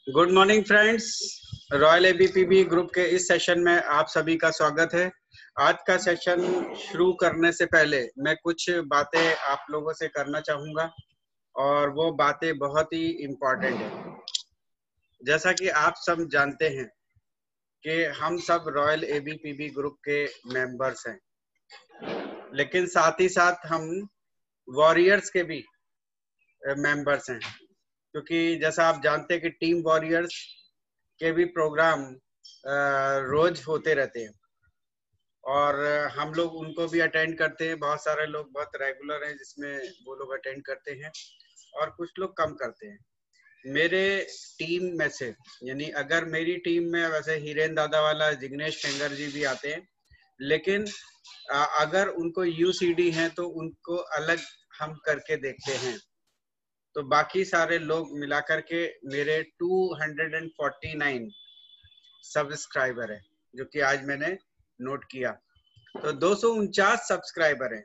Good morning friends. Royal ABPB group के इस session में आप सभी का स्वागत है। आज का सेशन शुरू करने से पहले मैं कुछ बातें आप लोगों से करना चाहूंगा और वो बातें बहुत ही इम्पोर्टेंट है। जैसा कि आप सब जानते हैं कि हम सब रॉयल एबीपीबी ग्रुप के मेंबर्स हैं, लेकिन साथ ही साथ हम वॉरियर्स के भी मेंबर्स हैं, क्योंकि जैसा आप जानते हैं कि टीम वॉरियर्स के भी प्रोग्राम रोज होते रहते हैं और हम लोग उनको भी अटेंड करते हैं। बहुत सारे लोग बहुत रेगुलर हैं जिसमें वो लोग अटेंड करते हैं और कुछ लोग कम करते हैं। मेरे टीम में से, यानी अगर मेरी टीम में वैसे हीरेन दादावाला, जिग्नेश खेंगर जी भी आते हैं, लेकिन अगर उनको यूसीडी है तो उनको अलग हम करके देखते हैं। तो बाकी सारे लोग मिलाकर के मेरे 249 सब्सक्राइबर है, जो कि आज मैंने नोट किया। तो 249 सब्सक्राइबर है।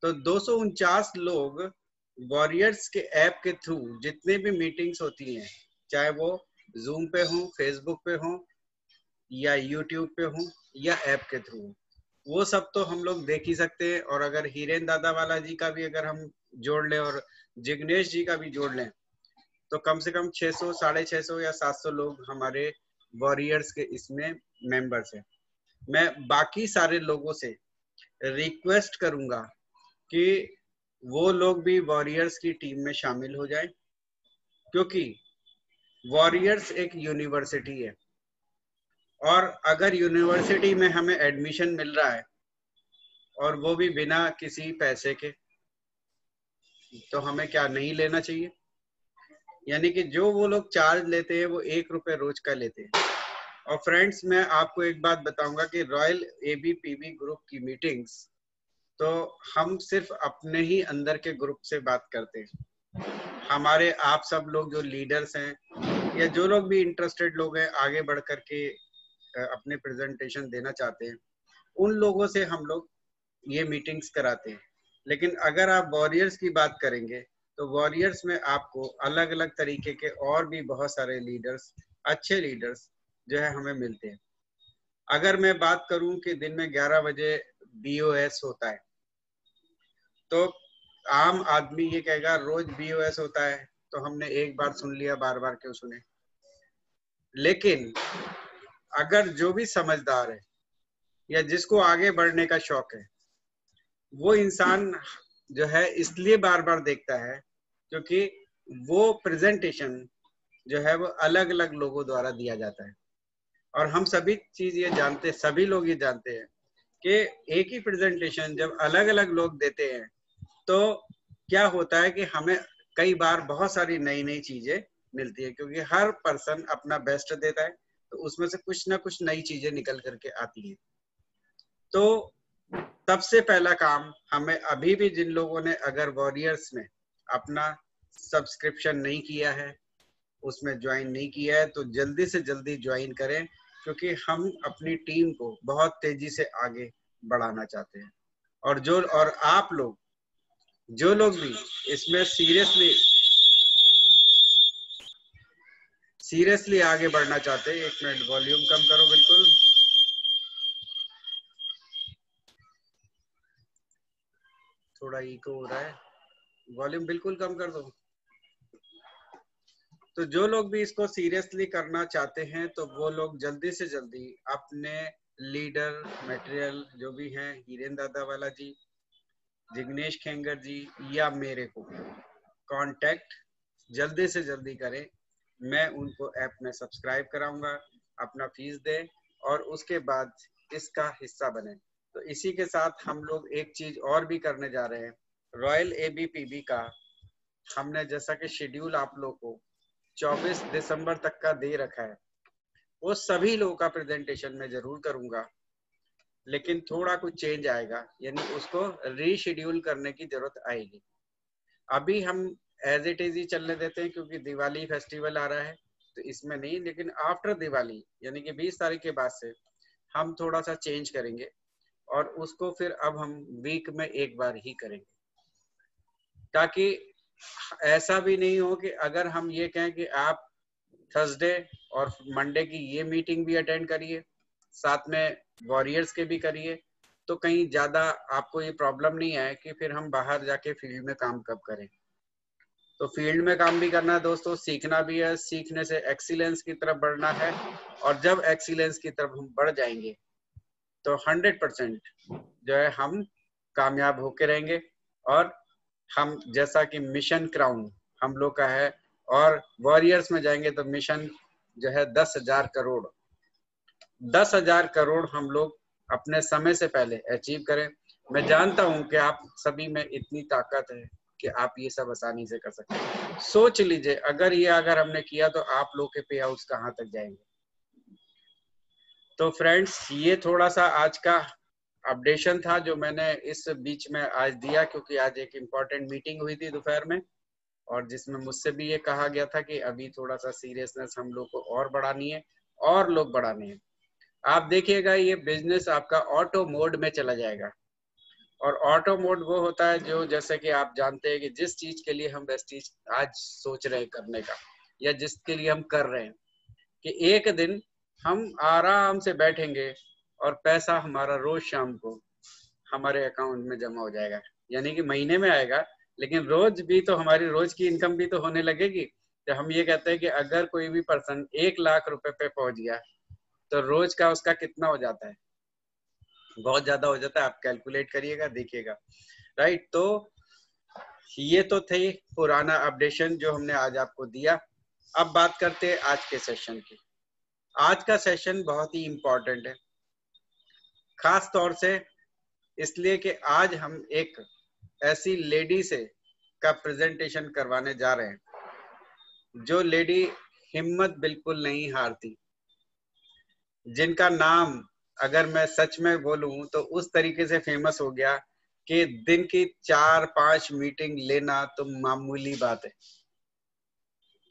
तो 249 लोग वॉरियर्स के ऐप के थ्रू जितने भी मीटिंग्स होती हैं, चाहे वो जूम पे हो, फेसबुक पे हो या यूट्यूब पे हो या ऐप के थ्रू, वो सब तो हम लोग देख ही सकते हैं। और अगर हीरेन दादावाला जी का भी अगर हम जोड़ लें और जिग्नेश जी का भी जोड़ लें तो कम से कम 600, 650 या 700 लोग हमारे वॉरियर्स के इसमें मेंबर्स हैं। मैं बाकी सारे लोगों से रिक्वेस्ट करूंगा कि वो लोग भी वॉरियर्स की टीम में शामिल हो जाए, क्योंकि वॉरियर्स एक यूनिवर्सिटी है और अगर यूनिवर्सिटी में हमें एडमिशन मिल रहा है और वो भी बिना किसी पैसे के, तो हमें क्या नहीं लेना चाहिए। यानी कि जो वो लोग चार्ज लेते हैं वो 1 रुपए रोज का लेते हैं। और फ्रेंड्स, मैं आपको एक बात बताऊंगा कि रॉयल एबीपीबी ग्रुप की मीटिंग्स तो हम सिर्फ अपने ही अंदर के ग्रुप से बात करते हैं। हमारे आप सब लोग जो लीडर्स हैं या जो लोग भी इंटरेस्टेड लोग हैं आगे बढ़ करके अपने प्रेजेंटेशन देना चाहते हैं, उन लोगों से हम लोग ये मीटिंग्स कराते हैं। लेकिन अगर आप वॉरियर्स की बात करेंगे तो वॉरियर्स में आपको अलग अलग तरीके के और भी बहुत सारे लीडर्स, अच्छे लीडर्स जो है हमें मिलते हैं। अगर मैं बात करूं कि दिन में 11 बजे बीओएस होता है, तो आम आदमी ये कहेगा रोज बीओएस होता है तो हमने एक बार सुन लिया, बार बार क्यों सुने। लेकिन अगर जो भी समझदार है या जिसको आगे बढ़ने का शौक है, वो इंसान जो है इसलिए बार बार देखता है क्योंकि वो प्रेजेंटेशन जो है वो अलग अलग लोगों द्वारा दिया जाता है। और हम सभी चीज ये जानते, सभी लोग ये जानते हैं कि एक ही प्रेजेंटेशन जब अलग अलग लोग देते हैं तो क्या होता है कि हमें कई बार बहुत सारी नई नई चीजें मिलती है, क्योंकि हर पर्सन अपना बेस्ट देता है तो उसमें से कुछ ना कुछ नई चीजें निकल करके आती है। तो सबसे पहला काम हमें, अभी भी जिन लोगों ने अगर वॉरियर्स में अपना सब्सक्रिप्शन नहीं किया है, उसमें ज्वाइन नहीं किया है, तो जल्दी से जल्दी ज्वाइन करें, क्योंकि हम अपनी टीम को बहुत तेजी से आगे बढ़ाना चाहते हैं। और आप लोग जो लोग भी इसमें सीरियसली आगे बढ़ना चाहते हैं, 1 मिनट वॉल्यूम कम करो, बिल्कुल थोड़ा इको हो रहा है, वॉल्यूम बिल्कुल कम कर दो। तो जो लोग भी इसको सीरियसली करना चाहते हैं तो वो लोग जल्दी से जल्दी अपने लीडर मटेरियल जो भी हैं, हीरेन दादावाला जी, जिग्नेश खेंगर जी या मेरे को कांटेक्ट जल्दी से जल्दी करें। मैं उनको ऐप में सब्सक्राइब कराऊंगा, अपना फीस दें और उसके बाद इसका हिस्सा बने। तो इसी के साथ हम लोग एक चीज और भी करने जा रहे हैं। रॉयल एबीपीबी का हमने जैसा कि शेड्यूल आप लोग को 24 दिसंबर तक का दे रखा है, वो सभी लोगों का प्रेजेंटेशन मैं जरूर करूंगा, लेकिन थोड़ा कुछ चेंज आएगा, यानी उसको रीशेड्यूल करने की जरूरत आएगी। अभी हम एज इट इज ही चलने देते हैं क्योंकि दिवाली फेस्टिवल आ रहा है, तो इसमें नहीं। लेकिन आफ्टर दिवाली यानी कि 20 तारीख के बाद से हम थोड़ा सा चेंज करेंगे और उसको फिर अब हम वीक में एक बार ही करेंगे, ताकि ऐसा भी नहीं हो कि अगर हम ये कहें कि आप थर्सडे और मंडे की ये मीटिंग भी अटेंड करिए, साथ में वॉरियर्स के भी करिए, तो कहीं ज्यादा आपको ये प्रॉब्लम नहीं आए कि फिर हम बाहर जाके फील्ड में काम कब करें। तो फील्ड में काम भी करना है दोस्तों, सीखना भी है, सीखने से एक्सीलेंस की तरफ बढ़ना है, और जब एक्सीलेंस की तरफ हम बढ़ जाएंगे तो 100% जो है हम कामयाब होके रहेंगे। और हम जैसा कि मिशन क्राउन हम लोग का है, और वॉरियर्स में जाएंगे तो मिशन जो है 10,000 करोड़, 10,000 करोड़ हम लोग अपने समय से पहले अचीव करें। मैं जानता हूं कि आप सभी में इतनी ताकत है कि आप ये सब आसानी से कर सकते हैं। सोच लीजिए अगर हमने किया तो आप लोग के पे आउट्स कहां तक जाएंगे। तो फ्रेंड्स, ये थोड़ा सा आज का अपडेशन था जो मैंने इस बीच में आज दिया, क्योंकि आज एक इम्पोर्टेंट मीटिंग हुई थी दोपहर में, और जिसमें मुझसे भी ये कहा गया था कि अभी थोड़ा सा सीरियसनेस हम लोग को और बढ़ानी है, और लोग बढ़ाने हैं। आप देखिएगा ये बिजनेस आपका ऑटो मोड में चला जाएगा, और ऑटो मोड वो होता है जो, जैसे कि आप जानते हैं कि जिस चीज के लिए हम वेस्टीज आज सोच रहे हैं करने का, या जिसके लिए हम कर रहे हैं, कि एक दिन हम आराम से बैठेंगे और पैसा हमारा रोज शाम को हमारे अकाउंट में जमा हो जाएगा। यानी कि महीने में आएगा, लेकिन रोज भी तो हमारी रोज की इनकम भी तो होने लगेगी। तो हम ये कहते हैं कि अगर कोई भी पर्सन 1,00,000 रुपए पे पहुंच गया तो रोज का उसका कितना हो जाता है, बहुत ज्यादा हो जाता है। आप कैलकुलेट करिएगा, देखिएगा, राइट। तो ये तो थे पुराना अपडेशन जो हमने आज आपको दिया। अब बात करते हैं आज के सेशन की। आज का सेशन बहुत ही इम्पोर्टेंट है, खास तौर से इसलिए कि आज हम एक ऐसी लेडी से का प्रेजेंटेशन करवाने जा रहे हैं जो लेडी हिम्मत बिल्कुल नहीं हारती, जिनका नाम अगर मैं सच में बोलूं तो उस तरीके से फेमस हो गया कि दिन की 4-5 मीटिंग लेना तो मामूली बात है।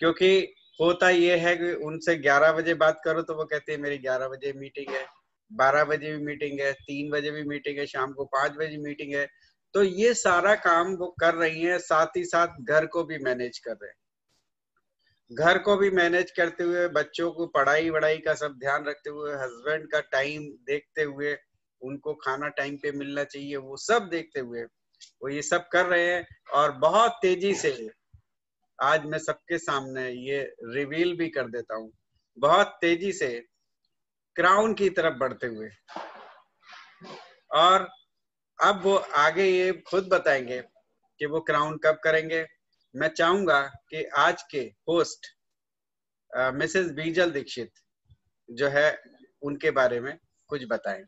क्योंकि होता ये है कि उनसे 11 बजे बात करो तो वो कहते हैं मेरी 11 बजे मीटिंग है, 12 बजे भी मीटिंग है, 3 बजे भी मीटिंग है, शाम को 5 बजे मीटिंग है। तो ये सारा काम वो कर रही हैं, साथ ही साथ घर को भी मैनेज कर रहे हैं। घर को भी मैनेज करते हुए, बच्चों को पढ़ाई वढ़ाई का सब ध्यान रखते हुए, हस्बैंड का टाइम देखते हुए, उनको खाना टाइम पे मिलना चाहिए, वो सब देखते हुए वो ये सब कर रहे हैं। और बहुत तेजी से आज मैं सबके सामने ये रिवील भी कर देता हूँ, बहुत तेजी से क्राउन की तरफ बढ़ते हुए। और अब वो आगे ये खुद बताएंगे कि वो क्राउन कब करेंगे। मैं चाहूंगा कि आज के होस्ट मिसेस बीजल दीक्षित जो है उनके बारे में कुछ बताएं।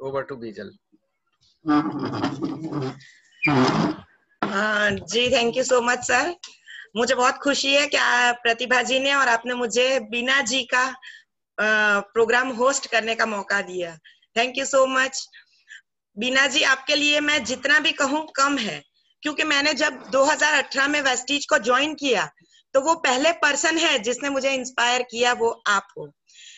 Over to Bijal. Ji, thank you so much sir. मुझे बहुत खुशी है कि प्रतिभा जी ने और आपने मुझे बीना जी का प्रोग्राम होस्ट करने का मौका दिया। थैंक यू सो मच बीना जी। आपके लिए मैं जितना भी कहूँ कम है, क्योंकि मैंने जब 2018 में वेस्टीज को ज्वाइन किया तो वो पहले पर्सन है जिसने मुझे इंस्पायर किया, वो आप हो।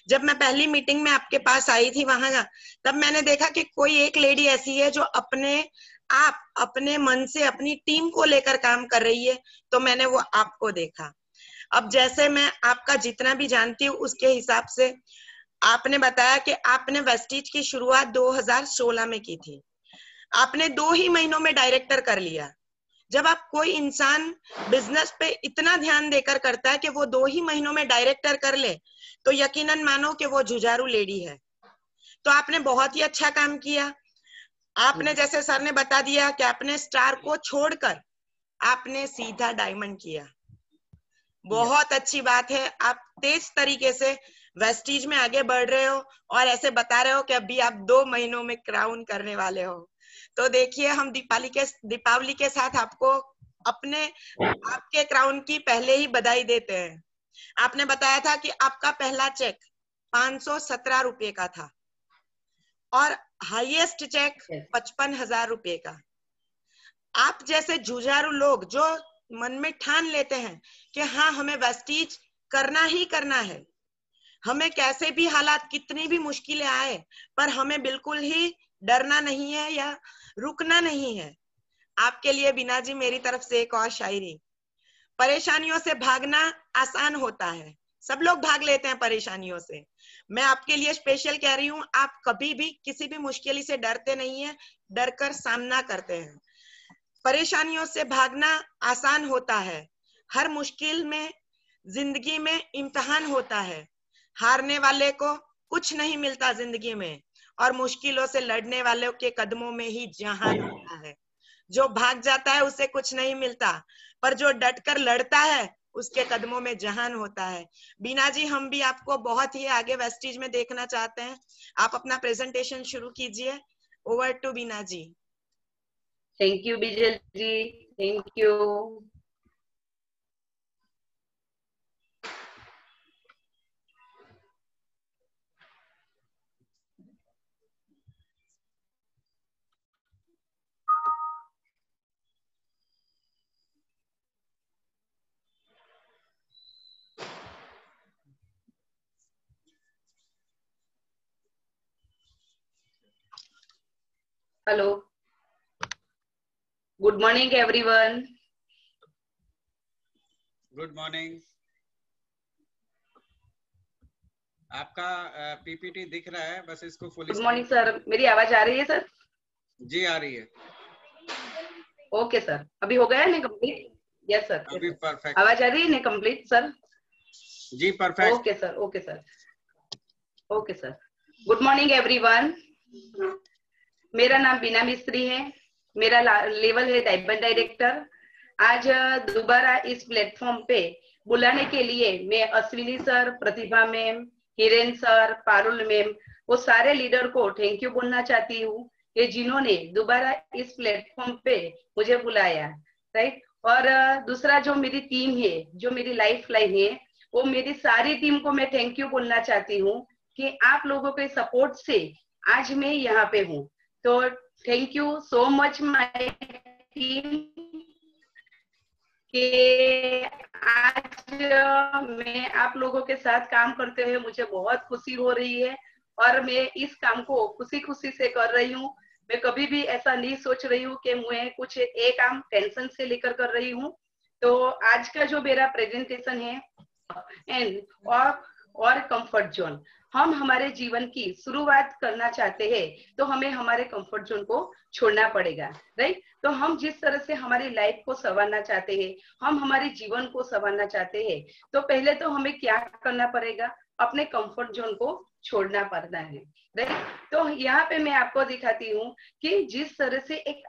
जब मैं पहली मीटिंग में आपके पास आई थी वहां, तब मैंने देखा कि कोई एक लेडी ऐसी है जो अपने मन से अपनी टीम को लेकर काम कर रही है, तो मैंने वो आपको देखा। अब जैसे मैं आपका जितना भी जानती हूँ उसके हिसाब से आपने बताया कि आपने वेस्टीज की शुरुआत 2016 में की थी। आपने 2 ही महीनों में डायरेक्टर कर लिया। जब आप कोई इंसान बिजनेस पे इतना ध्यान देकर करता है कि वो 2 ही महीनों में डायरेक्टर कर ले, तो यकीनन मानो कि वो जुझारू लेडी है। तो आपने बहुत ही अच्छा काम किया। आपने जैसे सर ने बता दिया कि आपने स्टार को छोड़कर आपने सीधा डायमंड किया। बहुत अच्छी बात है। आप तेज तरीके से वेस्टीज में आगे बढ़ रहे हो और ऐसे बता रहे हो कि अभी आप 2 महीनों में क्राउन करने वाले हो। तो देखिए, हम दीपावली के साथ आपको आपके क्राउन की पहले ही बधाई देते हैं। आपने बताया था कि आपका पहला चेक 517 रुपए का था और हाईएस्ट चेक 55,000 रुपए का। आप जैसे जुझारू लोग जो मन में ठान लेते हैं कि हाँ, हमें वेस्टीज करना ही करना है, हमें कैसे भी हालात कितनी भी मुश्किलें आए पर हमें बिल्कुल ही डरना नहीं है या रुकना नहीं है। आपके लिए बीना जी मेरी तरफ से एक और शायरी। परेशानियों से भागना आसान होता है, सब लोग भाग लेते हैं परेशानियों से। मैं आपके लिए स्पेशल कह रही हूँ, आप कभी भी किसी भी मुश्किल से डरते नहीं है, डर कर सामना करते हैं। परेशानियों से भागना आसान होता है। हर मुश्किल में जिंदगी में इम्तिहान होता है। हारने वाले को कुछ नहीं मिलता जिंदगी में, और मुश्किलों से लड़ने वालों के कदमों में ही जहान होता है। जो भाग जाता है उसे कुछ नहीं मिलता, पर जो डट कर लड़ता है उसके कदमों में जहान होता है। बीना जी, हम भी आपको बहुत ही आगे वेस्टीज में देखना चाहते हैं। आप अपना प्रेजेंटेशन शुरू कीजिए। Over to Beena ji. Thank you Bijal ji, thank you. Hello, good morning everyone. Good morning. आपका पीपीटी दिख रहा है, बस इसको फुल गुड मॉर्निंग सर, मेरी आवाज आ रही है सर? जी आ रही है। ओके सर, अभी हो गया ना कंप्लीट? यस सर, अभी परफेक्ट। आवाज आ रही है ना कंप्लीट सर? जी perfect. Okay sir, okay sir, okay sir. Good morning everyone. मेरा नाम बीना मिस्त्री है, मेरा लेवल है डायमंड डायरेक्टर। आज दोबारा इस प्लेटफॉर्म पे बुलाने के लिए मैं Ashwini sir, Pratibha ma'am, Hiren sir, Parul ma'am, वो सारे लीडर को थैंक यू बोलना चाहती हूँ कि जिन्होंने दोबारा इस प्लेटफॉर्म पे मुझे बुलाया, राइट। और दूसरा जो मेरी टीम है, जो मेरी लाइफ लाइन है, वो मेरी सारी टीम को मैं थैंक यू बोलना चाहती हूँ कि आप लोगों के सपोर्ट से आज मैं यहाँ पे हूँ। तो thank you so much my team कि आज मैं आप लोगों के साथ काम करते हुए मुझे बहुत खुशी हो रही है, और मैं इस काम को खुशी खुशी से कर रही हूँ। मैं कभी भी ऐसा नहीं सोच रही हूँ कि मैं कुछ एक काम टेंशन से लेकर कर रही हूँ। तो आज का जो मेरा प्रेजेंटेशन है एंड और कंफर्ट जोन, हम हमारे जीवन की शुरुआत करना चाहते हैं तो हमें हमारे कंफर्ट जोन को छोड़ना पड़ेगा, राइट। तो हम जिस तरह से हमारी लाइफ को संवारना चाहते हैं, हम हमारे जीवन को संवारना चाहते हैं, तो पहले तो हमें क्या करना पड़ेगा? अपने कंफर्ट जोन को छोड़ना पड़ता है, राइट। तो यहाँ पे मैं आपको दिखाती हूँ कि जिस तरह से एक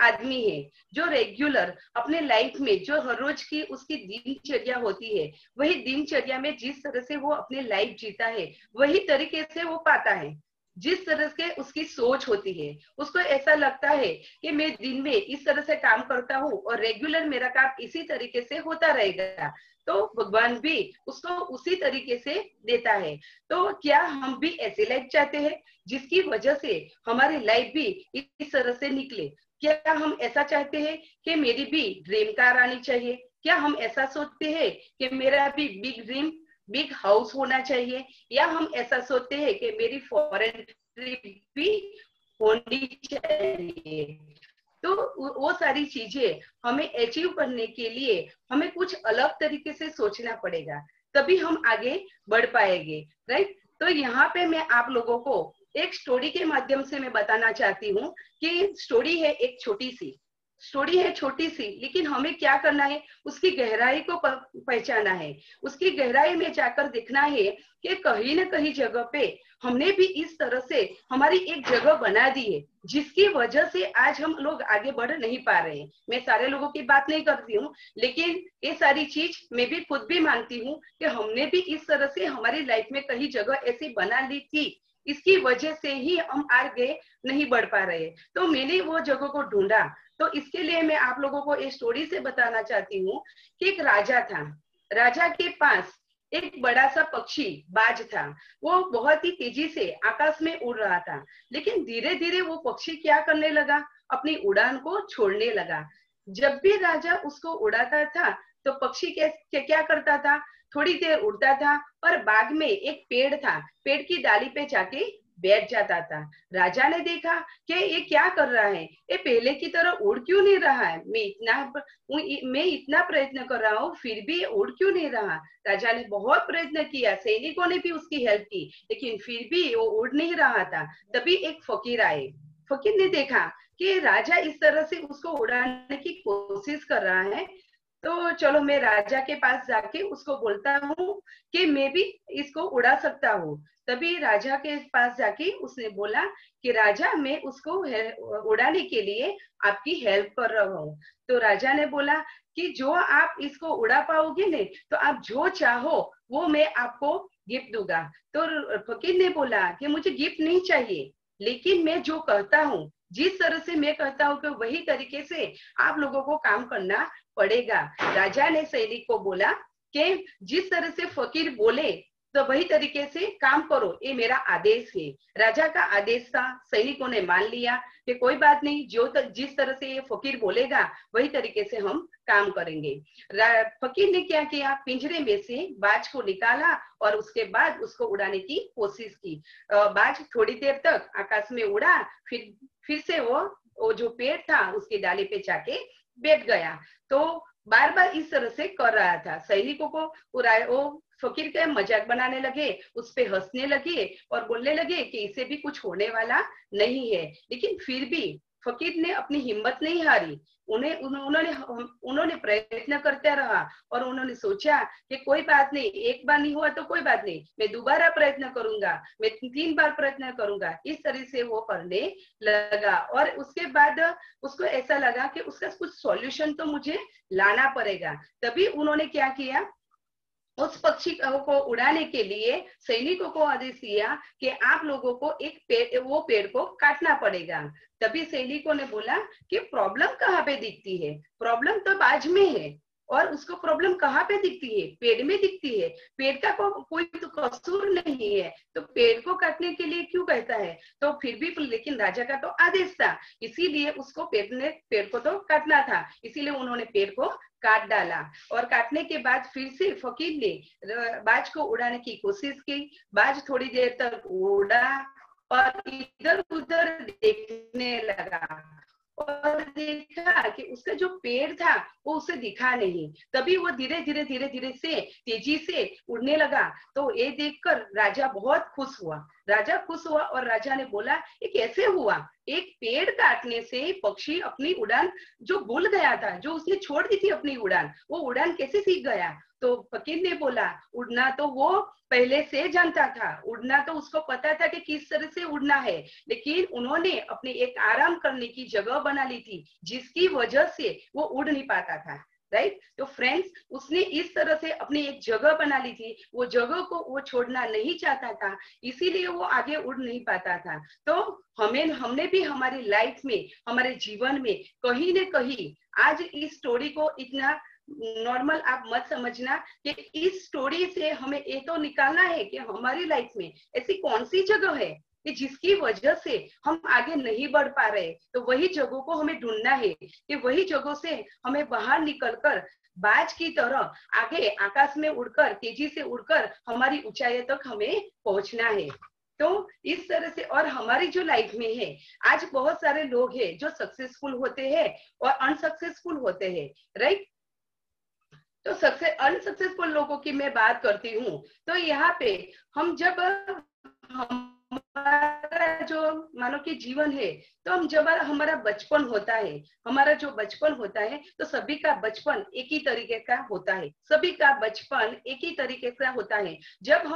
आदमी है जो रेगुलर अपने लाइफ में जो हर रोज की उसकी दिनचर्या होती है, वही दिनचर्या में जिस तरह से वो अपने लाइफ जीता है वही तरीके से वो पाता है। जिस तरह से उसकी सोच होती है, उसको ऐसा लगता है कि मैं दिन में इस तरह से काम करता हूँ और रेगुलर मेरा काम इसी तरीके से होता रहेगा, तो भगवान भी उसको उसी तरीके से देता है। तो क्या हम भी ऐसी लाइफ चाहते हैं जिसकी वजह से हमारी लाइफ भी इस तरह से निकले? क्या हम ऐसा चाहते हैं कि मेरी भी ड्रीम कार आनी चाहिए? क्या हम ऐसा सोचते हैं कि मेरा भी बिग ड्रीम, बिग हाउस होना चाहिए? या हम ऐसा सोचते हैं कि मेरी फॉरेन ट्रिप भी होनी चाहिए? तो वो सारी चीजें हमें अचीव करने के लिए हमें कुछ अलग तरीके से सोचना पड़ेगा, तभी हम आगे बढ़ पाएंगे, राइट। तो यहाँ पे मैं आप लोगों को एक स्टोरी के माध्यम से मैं बताना चाहती हूँ कि स्टोरी है एक छोटी सी, स्टोरी है छोटी सी, लेकिन हमें क्या करना है? उसकी गहराई को पहचाना है, उसकी गहराई में जाकर देखना है कि कहीं ना कहीं जगह पे हमने भी इस तरह से हमारी एक जगह बना दी है जिसकी वजह से आज हम लोग आगे बढ़ नहीं पा रहे हैं। मैं सारे लोगों की बात नहीं करती हूँ, लेकिन ये सारी चीज मैं भी खुद भी मानती हूँ कि हमने भी इस तरह से हमारी लाइफ में कहीं जगह ऐसी बना ली थी, इसकी वजह से ही हम आगे नहीं बढ़ पा रहे। तो मैंने वो जगह को ढूंढा। तो इसके लिए मैं आप लोगों को एक स्टोरी से बताना चाहती हूँ कि एक राजा था, राजा के पास एक बड़ा सा पक्षी बाज था। वो बहुत ही तेजी से आकाश में उड़ रहा था, लेकिन धीरे धीरे वो पक्षी क्या करने लगा? अपनी उड़ान को छोड़ने लगा। जब भी राजा उसको उड़ाता था तो पक्षी क्या करता था? थोड़ी देर उड़ता था और बाद में एक पेड़ था, पेड़ की डाली पे जाके बैठ जाता था। राजा ने देखा कि ये क्या कर रहा है, ये पहले की तरह उड़ क्यों नहीं रहा है, मैं इतना प्रयत्न कर रहा हूँ फिर भी उड़ क्यों नहीं रहा। राजा ने बहुत प्रयत्न किया, सैनिकों ने भी उसकी हेल्प की, लेकिन फिर भी वो उड़ नहीं रहा था। तभी एक फकीर आए। फकीर ने देखा कि राजा इस तरह से उसको उड़ाने की कोशिश कर रहा है, तो चलो मैं राजा के पास जाके उसको बोलता हूँ कि मैं भी इसको उड़ा सकता हूँ। तभी राजा के पास जाके उसने बोला कि राजा मैं उसको उड़ाने के लिए आपकी हेल्प कर रहा हूँ। तो राजा ने बोला कि जो आप इसको उड़ा पाओगे ने तो आप जो चाहो वो मैं आपको गिफ्ट दूंगा। तो फकीर ने बोला कि मुझे गिफ्ट नहीं चाहिए, लेकिन मैं जो कहता हूँ, जिस तरह से मैं कहता हूँ कि वही तरीके से आप लोगों को काम करना पड़ेगा। राजा ने सैनिक को बोला कि जिस तरह से फकीर बोले तो वही तरीके से काम करो, ये मेरा आदेश है। राजा का आदेश था, सैनिकों ने मान लिया कि कोई बात नहीं, जिस तरह से ये फकीर बोलेगा वही तरीके से हम काम करेंगे। फकीर ने क्या किया, पिंजरे में से बाज को निकाला और उसके बाद उसको उड़ाने की कोशिश की। बाज थोड़ी देर तक आकाश में उड़ा, फिर से वो जो पेड़ था उसकी डाली पे जाके बैठ गया। तो बार बार इस तरह से कर रहा था। सैनिकों को वो फकीर का मजाक बनाने लगे, उस पे हंसने लगे और बोलने लगे कि इसे भी कुछ होने वाला नहीं है। लेकिन फिर भी फकीर ने अपनी हिम्मत नहीं हारी। उन्होंने प्रयत्न करते रहा और उन्होंने सोचा कि कोई बात नहीं, एक बार नहीं हुआ तो कोई बात नहीं, मैं दोबारा प्रयत्न करूंगा, मैं 3 बार प्रयत्न करूंगा। इस तरह से वो करने लगा और उसके बाद उसको ऐसा लगा कि उसका कुछ सॉल्यूशन तो मुझे लाना पड़ेगा। तभी उन्होंने क्या किया, उस पक्षी को उड़ाने के लिए सैनिकों को आदेश दिया कि आप लोगों को वो पेड़ को काटना पड़ेगा। तभी सैनिकों ने बोला कि प्रॉब्लम कहाँ पे दिखती है, प्रॉब्लम तो बाज में है और उसको प्रॉब्लम कहाँ पे दिखती है, पेड़ में दिखती है। पेड़ का कोई तो कसूर नहीं है, तो पेड़ को काटने के लिए क्यों कहता है। तो फिर भी लेकिन राजा का तो आदेश था, इसीलिए उसको पेड़ को तो काटना था, इसीलिए उन्होंने पेड़ को काट डाला। और काटने के बाद फिर से फकीर ने बाज को उड़ाने की कोशिश की। बाज थोड़ी देर तक उड़ा और इधर उधर देखने लगा और देखा कि उसका जो पेड़ था वो उसे दिखा नहीं। तभी वो धीरे धीरे से तेजी से उड़ने लगा। तो ये देखकर राजा बहुत खुश हुआ और राजा ने बोला ये कैसे हुआ, एक पेड़ काटने से पक्षी अपनी उड़ान जो भूल गया था, जो उसने छोड़ दी थी अपनी उड़ान, वो उड़ान कैसे सीख गया। तो फकीर ने बोला उड़ना तो वो पहले से जानता था, उड़ना तो उसको पता था कि किस तरह से उड़ना है, लेकिन उन्होंने अपने एक आराम करने की जगह बना ली थी जिसकी वजह से वो उड़ नहीं पाता था। राइट। तो फ्रेंड्स, उसने इस तरह से अपनी एक जगह बना ली थी, वो जगह को वो छोड़ना नहीं चाहता था, इसीलिए वो आगे उड़ नहीं पाता था। तो हमने भी हमारी लाइफ में, हमारे जीवन में कहीं न कहीं आज इस स्टोरी को इतना नॉर्मल आप मत समझना कि इस स्टोरी से हमें ये तो निकालना है कि हमारी लाइफ में ऐसी कौन सी जगह है कि जिसकी वजह से हम आगे नहीं बढ़ पा रहे। तो वही जगहों को हमें ढूंढना है कि वही जगहों से हमें बाहर निकलकर बाज की तरह आगे आकाश में उड़कर, तेजी से उड़कर हमारी ऊंचाइयों तक हमें पहुंचना है। तो इस तरह से, और हमारी जो लाइफ में है आज बहुत सारे लोग हैं जो सक्सेसफुल होते हैं और अनसक्सेसफुल होते हैं। राइट। तो अनसक्सेसफुल लोगों की मैं बात करती हूँ। तो यहाँ पे हम जब हमारा जो मानो कि जीवन है, तो हम जब हमारा बचपन होता है, हमारा जो बचपन होता है, तो सभी का बचपन एक ही तरीके का होता है, सभी का बचपन एक ही तरीके का होता है। जब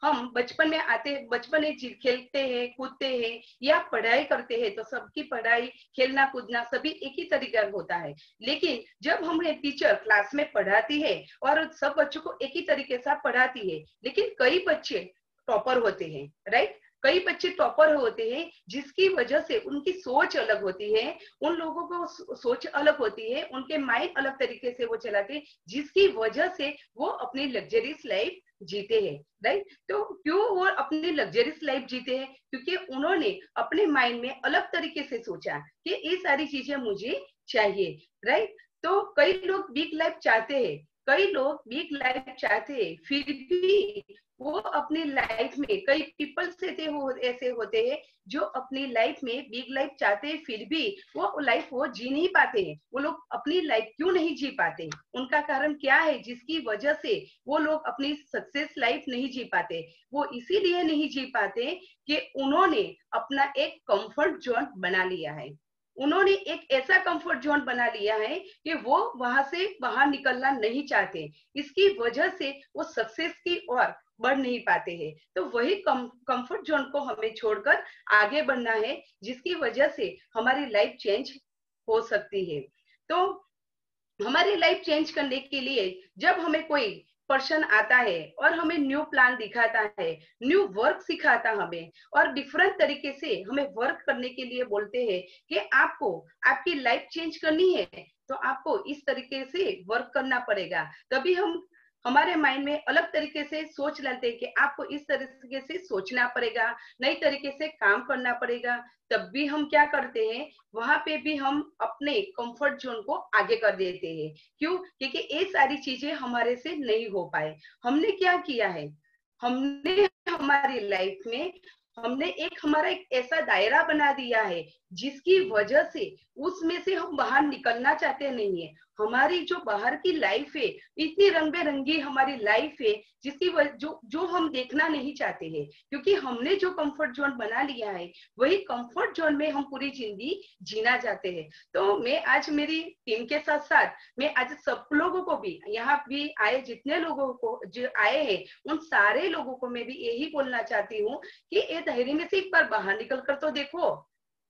हम बचपन में आते, बचपन में खेलते हैं, कूदते हैं या पढ़ाई करते हैं, तो सबकी पढ़ाई, खेलना कूदना सभी एक ही तरीके का होता है। लेकिन जब हमें टीचर क्लास में पढ़ाती है और सब बच्चों को एक ही तरीके से पढ़ाती है, लेकिन कई बच्चे टॉपर होते हैं। राइट। कई बच्चे टॉपर होते हैं जिसकी वजह से उनकी सोच अलग होती है, उन लोगों को सोच अलग होती है, उनके माइंड अलग तरीके से वो चलाते हैं, जिसकी वजह से वो अपनी लग्जरियस लाइफ जीते हैं। राइट। तो क्यों वो अपनी लग्जरियस लाइफ जीते हैं? क्योंकि उन्होंने अपने माइंड में अलग तरीके से सोचा कि ये सारी चीजें मुझे चाहिए। राइट। तो कई लोग बिग लाइफ चाहते हैं, कई लोग बिग लाइफ चाहते हैं, फिर भी वो अपनी लाइफ में, कई पीपल्स ऐसे होते हैं जो अपनी लाइफ में बिग लाइफ चाहते हैं, फिर भी वो लाइफ वो जी नहीं पाते हैं। वो लोग अपनी लाइफ क्यों नहीं जी पाते? उनका कारण क्या है जिसकी वजह से वो लोग अपनी सक्सेस लाइफ नहीं जी पाते? वो इसीलिए नहीं जी पाते कि उन्होंने अपना एक कंफर्ट जोन बना लिया है। उन्होंने एक ऐसा कंफर्ट जोन बना लिया है कि वो वहां से बाहर निकलना नहीं चाहते। इसकी वजह से वो सक्सेस की ओर बढ़ नहीं पाते हैं। तो वही कंफर्ट जोन को हमें छोड़कर आगे बढ़ना है, जिसकी वजह से हमारी लाइफ चेंज हो सकती है। तो हमारी लाइफ चेंज करने के लिए जब हमें कोई पर्सन आता है और हमें न्यू प्लान दिखाता है, न्यू वर्क सिखाता हमें और डिफरेंट तरीके से हमें वर्क करने के लिए बोलते हैं कि आपको आपकी लाइफ चेंज करनी है, तो आपको इस तरीके से वर्क करना पड़ेगा। तभी हम हमारे माइंड में अलग तरीके से सोच लेते हैं कि आपको इस तरीके से सोचना पड़ेगा, नई तरीके से काम करना पड़ेगा। तब भी हम क्या करते हैं, वहां पे भी हम अपने कंफर्ट जोन को आगे कर देते हैं। क्यों? क्योंकि ये सारी चीजें हमारे से नहीं हो पाए। हमने क्या किया है, हमने हमारी लाइफ में हमारा एक ऐसा दायरा बना दिया है जिसकी वजह से उसमें से हम बाहर निकलना चाहते नहीं है। हमारी जो बाहर की लाइफ है, इतनी रंग बिरंगी हमारी लाइफ है, जिसकी जो हम देखना नहीं चाहते हैं, क्योंकि हमने जो कंफर्ट जोन बना लिया है वही कंफर्ट जोन में हम पूरी जिंदगी जीना चाहते हैं। तो मैं आज मेरी टीम के साथ साथ मैं आज सब लोगों को भी, यहाँ भी आए जितने लोगों को जो आए हैं, उन सारे लोगों को मैं भी यही बोलना चाहती हूँ कि ये धैर्य में से एक बार बाहर निकल कर तो देखो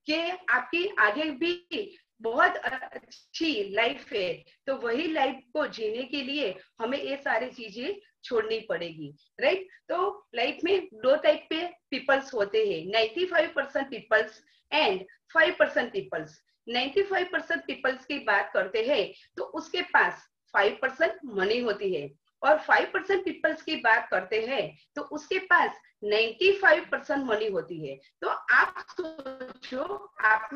कि आपकी आगे भी बहुत अच्छी लाइफ है। तो वही लाइफ को जीने के लिए हमें ये सारी चीजें छोड़नी पड़ेगी, राइट? तो लाइफ में दो टाइप पे पीपल्स होते हैं, 95% पीपल्स एंड 5% पीपल्स। 95% पीपल्स की बात करते हैं तो उसके पास 5% मनी होती है, और 5% पीपल्स की बात करते हैं तो उसके पास 95% मनी होती है। तो आप सोचो, आप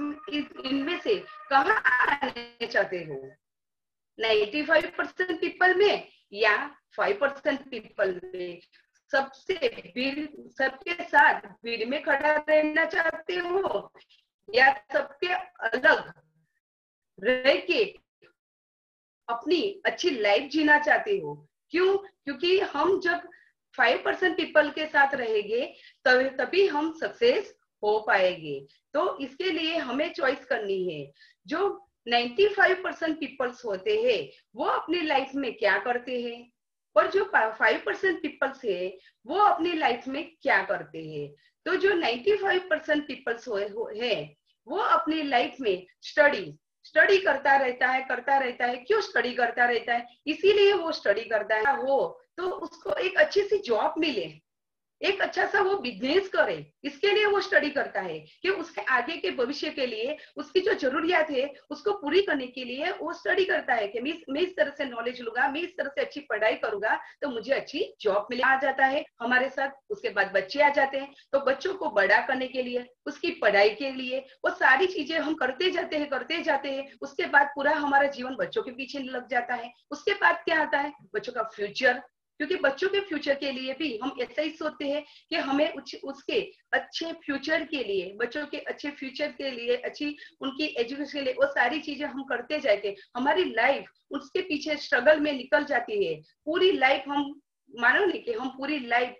इनमें से कहाँ आने चाहते हो, 95% पीपल में या 5% पीपल में? सबके साथ भीड़ में खड़ा रहना चाहते हो या सबके अलग रह के अपनी अच्छी लाइफ जीना चाहते हो? क्यों? क्योंकि हम जब 5% पीपल के साथ रहेंगे तभी हम सक्सेस हो पाएंगे। तो इसके लिए हमें चॉइस करनी है। जो 95% पीपल्स होते हैं वो अपनी लाइफ में क्या करते हैं, और जो 5% पीपल्स है वो अपनी लाइफ में क्या करते हैं। तो जो 95% पीपल्स है वो अपनी लाइफ में स्टडी करता रहता है। क्यों स्टडी करता रहता है? इसीलिए वो स्टडी करता है हो तो उसको एक अच्छी सी जॉब मिले, एक अच्छा सा वो बिजनेस करे। इसके लिए वो स्टडी करता है कि उसके आगे के भविष्य के लिए उसकी जो जरूरियात है उसको पूरी करने के लिए वो स्टडी करता है कि मैं इस तरह से नॉलेज लूंगा, मैं इस तरह से अच्छी पढ़ाई करूंगा तो मुझे अच्छी जॉब मिले। आ जाता है हमारे साथ, उसके बाद बच्चे आ जाते हैं, तो बच्चों को बड़ा करने के लिए, उसकी पढ़ाई के लिए वो सारी चीजें हम करते जाते हैं। उसके बाद पूरा हमारा जीवन बच्चों के पीछे लग जाता है। उसके बाद क्या आता है? बच्चों का फ्यूचर। क्योंकि बच्चों के फ्यूचर के लिए भी हम ऐसा ही सोचते हैं कि हमें उसके अच्छे फ्यूचर के लिए, बच्चों के अच्छे फ्यूचर के लिए, अच्छी उनकी एजुकेशन के लिए वो सारी चीजें हम करते जाते। हमारी लाइफ उसके पीछे स्ट्रगल में निकल जाती है। पूरी लाइफ हम मानो नहीं कि हम पूरी लाइफ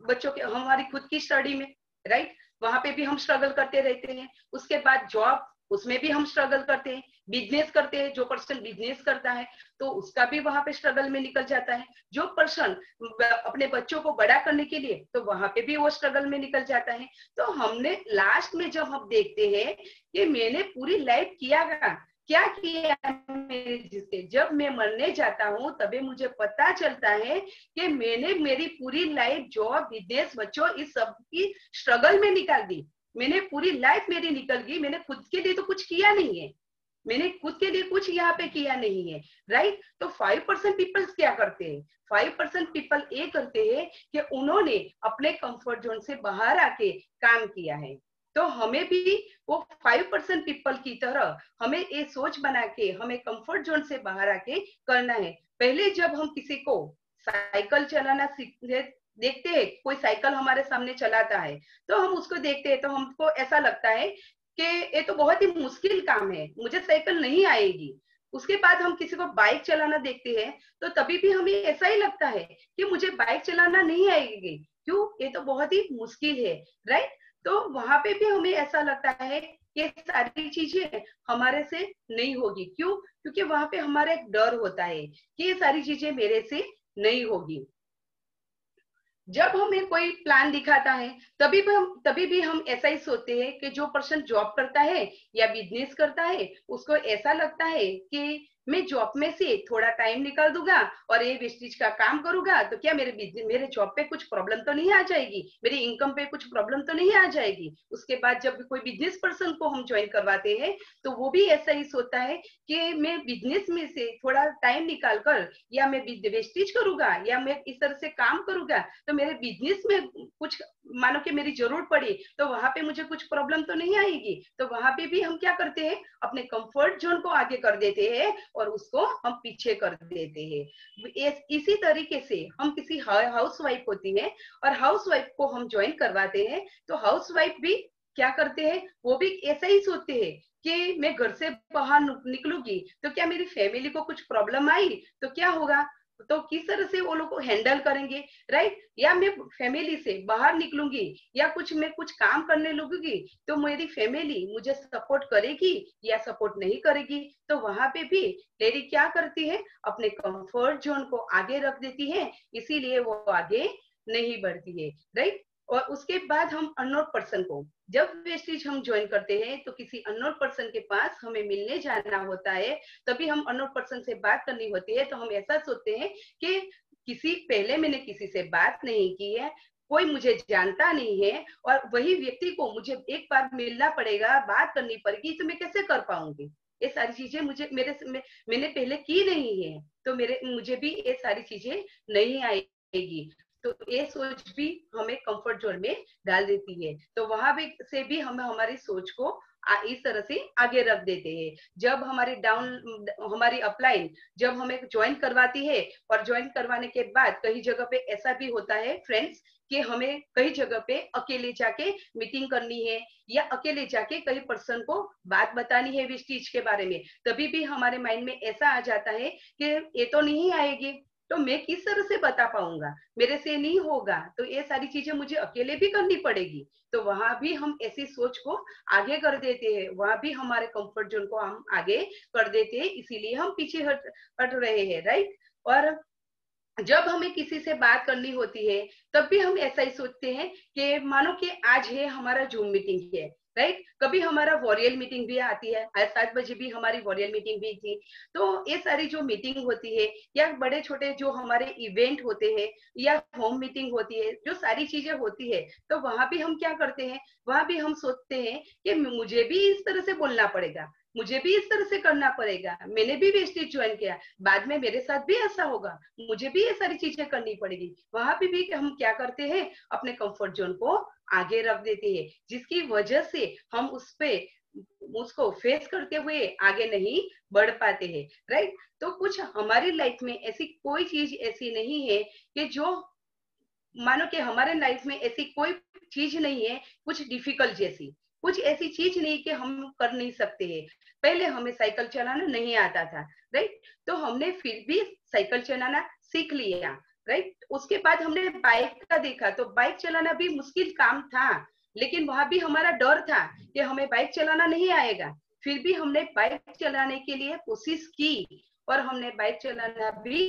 बच्चों के, हमारी खुद की स्टडी में, राइट, वहां पे भी हम स्ट्रगल करते रहते हैं। उसके बाद जॉब, उसमें भी हम स्ट्रगल करते हैं। बिजनेस करते हैं, जो पर्सन बिजनेस करता है तो उसका भी वहां पे स्ट्रगल में निकल जाता है। जो पर्सन अपने बच्चों को बड़ा करने के लिए, तो वहां पे भी वो स्ट्रगल में निकल जाता है। तो हमने लास्ट में जब हम देखते हैं कि मैंने पूरी लाइफ क्या किया मेरे, जिससे जब मैं मरने जाता हूँ तभी मुझे पता चलता है कि मैंने मेरी पूरी लाइफ जॉब, बिजनेस, बच्चों, इस सब की स्ट्रगल में निकाल दी। मैंने पूरी लाइफ मेरी निकल गई, मैंने खुद के लिए तो कुछ किया नहीं है, मैंने खुद के लिए कुछ यहाँ पे किया नहीं है, राइट? तो 5% पीपल्स क्या करते हैं? 5% पीपल ये करते हैं कि उन्होंने अपने कंफर्ट जोन से बाहर आके काम किया है। तो हमें भी वो 5% पीपल की तरह हमें ये सोच बना के हमें कंफर्ट जोन से बाहर आके करना है। पहले जब हम किसी को साइकिल चलाना सीखते देखते हैं, कोई साइकिल हमारे सामने चलाता है तो हम उसको देखते हैं तो हमको ऐसा लगता है कि ये तो बहुत ही मुश्किल काम है, मुझे साइकिल नहीं आएगी। उसके बाद हम किसी को बाइक चलाना देखते हैं तो तभी भी हमें ऐसा ही लगता है कि मुझे बाइक चलाना नहीं आएगी, क्यों, ये तो बहुत ही मुश्किल है, राइट। तो वहां पे भी हमें ऐसा लगता है कि सारी चीजें हमारे से नहीं होगी, क्यों, क्योंकि वहां पे हमारा एक डर होता है कि ये सारी चीजें मेरे से नहीं होगी। जब हमें कोई प्लान दिखाता है तभी भी हम ऐसा ही सोचते हैं कि जो पर्सन जॉब करता है या बिजनेस करता है उसको ऐसा लगता है कि मैं जॉब में से थोड़ा टाइम निकाल दूंगा और ये वेस्टेज का काम करूंगा तो क्या मेरे जॉब पे कुछ प्रॉब्लम तो नहीं आ जाएगी, मेरी इनकम पे कुछ प्रॉब्लम तो नहीं आ जाएगी। उसके बाद जब कोई बिजनेस पर्सन को हम ज्वाइन करवाते हैं तो वो भी ऐसा ही सोचता है कि मैं बिजनेस में से थोड़ा टाइम निकाल कर या मैं वेस्टेज करूंगा या मैं इस तरह से काम करूंगा तो मेरे बिजनेस में कुछ मानो कि मेरी जरूरत पड़ी तो वहां पे मुझे कुछ प्रॉब्लम तो नहीं आएगी। तो वहां पे भी हम क्या करते हैं, अपने कंफर्ट जोन को आगे कर देते हैं और उसको हम पीछे कर देते हैं। इसी तरीके से हम किसी हाउस वाइफ होती है और हाउस वाइफ को हम ज्वाइन करवाते हैं तो हाउस वाइफ भी क्या करते हैं, वो भी ऐसा ही सोचते हैं कि मैं घर से बाहर निकलूंगी तो क्या मेरी फैमिली को कुछ प्रॉब्लम आई तो क्या होगा, तो किस तरह से वो लोग को हैंडल करेंगे, राइट। या मैं फैमिली से बाहर निकलूंगी या मैं कुछ काम करने लगूंगी तो मेरी फैमिली मुझे सपोर्ट करेगी या सपोर्ट नहीं करेगी। तो वहां पे भी लेडी क्या करती है, अपने कंफर्ट जोन को आगे रख देती है, इसीलिए वो आगे नहीं बढ़ती है, राइट। और उसके बाद हम अननोन पर्सन को जब वेस्टेज हम ज्वाइन करते हैं तो किसी अननोन पर्सन के पास हमें मिलने जाना होता है, तभी हम अननोन पर्सन से बात करनी होती है तो हम ऐसा सोचते हैं कि पहले मैंने किसी से बात नहीं की है, कोई मुझे जानता नहीं है और वही व्यक्ति को मुझे एक बार मिलना पड़ेगा, बात करनी पड़ेगी, तो मैं कैसे कर पाऊंगी। ये सारी चीजें मैंने पहले की नहीं है तो मुझे भी ये सारी चीजें नहीं आएगी। तो ये सोच भी हमें कंफर्ट जोन में डाल देती है। तो वहां भी से भी हम हमारी सोच को इस तरह से आगे रख देते हैं। जब हमारी अपलाइन जब हमें ज्वाइन करवाती है और ज्वाइन करवाने के बाद कई जगह पे ऐसा भी होता है फ्रेंड्स कि हमें कई जगह पे अकेले जाके मीटिंग करनी है या अकेले जाके कई पर्सन को बात बतानी है वेस्टेज के बारे में, तभी भी हमारे माइंड में ऐसा आ जाता है कि ये तो नहीं आएगी तो मैं किस तरह से बता पाऊंगा, मेरे से नहीं होगा, तो ये सारी चीजें मुझे अकेले भी करनी पड़ेगी। तो वहां भी हम ऐसी सोच को आगे कर देते हैं, वहां भी हमारे कंफर्ट जोन को हम आगे कर देते हैं, इसीलिए हम पीछे हट रहे हैं, राइट। और जब हमें किसी से बात करनी होती है तब भी हम ऐसा ही सोचते हैं कि मानो कि आज है हमारा जूम मीटिंग है, राइट। कभी हमारा वॉरियल मीटिंग भी आती है, आज 7 बजे भी हमारी वॉरियल मीटिंग भी थी। तो ये सारी जो मीटिंग होती है या बड़े छोटे जो हमारे इवेंट होते हैं या होम मीटिंग होती है, जो सारी चीजें होती है, तो वहां भी हम क्या करते हैं, वहां भी हम सोचते हैं कि मुझे भी इस तरह से बोलना पड़ेगा, मुझे भी इस तरह से करना पड़ेगा, मैंने भी वेस्टेज ज्वाइन किया, बाद में मेरे साथ भी ऐसा होगा, मुझे भी ये सारी चीजें करनी पड़ेगी। वहां पे भी हम क्या करते हैं, अपने कंफर्ट जोन को आगे रख देते हैं, जिसकी वजह से हम उसको फेस करते हुए आगे नहीं बढ़ पाते हैं, राइट। तो कुछ हमारी लाइफ में ऐसी कोई चीज ऐसी नहीं है कि जो मानो कि हमारे लाइफ में ऐसी कोई चीज नहीं है कुछ डिफिकल्ट जैसी, कुछ ऐसी चीज नहीं कि हम कर नहीं सकते हैं। पहले हमें साइकिल चलाना नहीं आता था, राइट, तो हमने फिर भी साइकिल चलाना सीख लिया, राइट। उसके बाद हमने बाइक का देखा तो बाइक चलाना भी मुश्किल काम था, लेकिन वहां भी हमारा डर था कि हमें बाइक चलाना नहीं आएगा, फिर भी हमने बाइक चलाने के लिए कोशिश की और हमने बाइक चलाना भी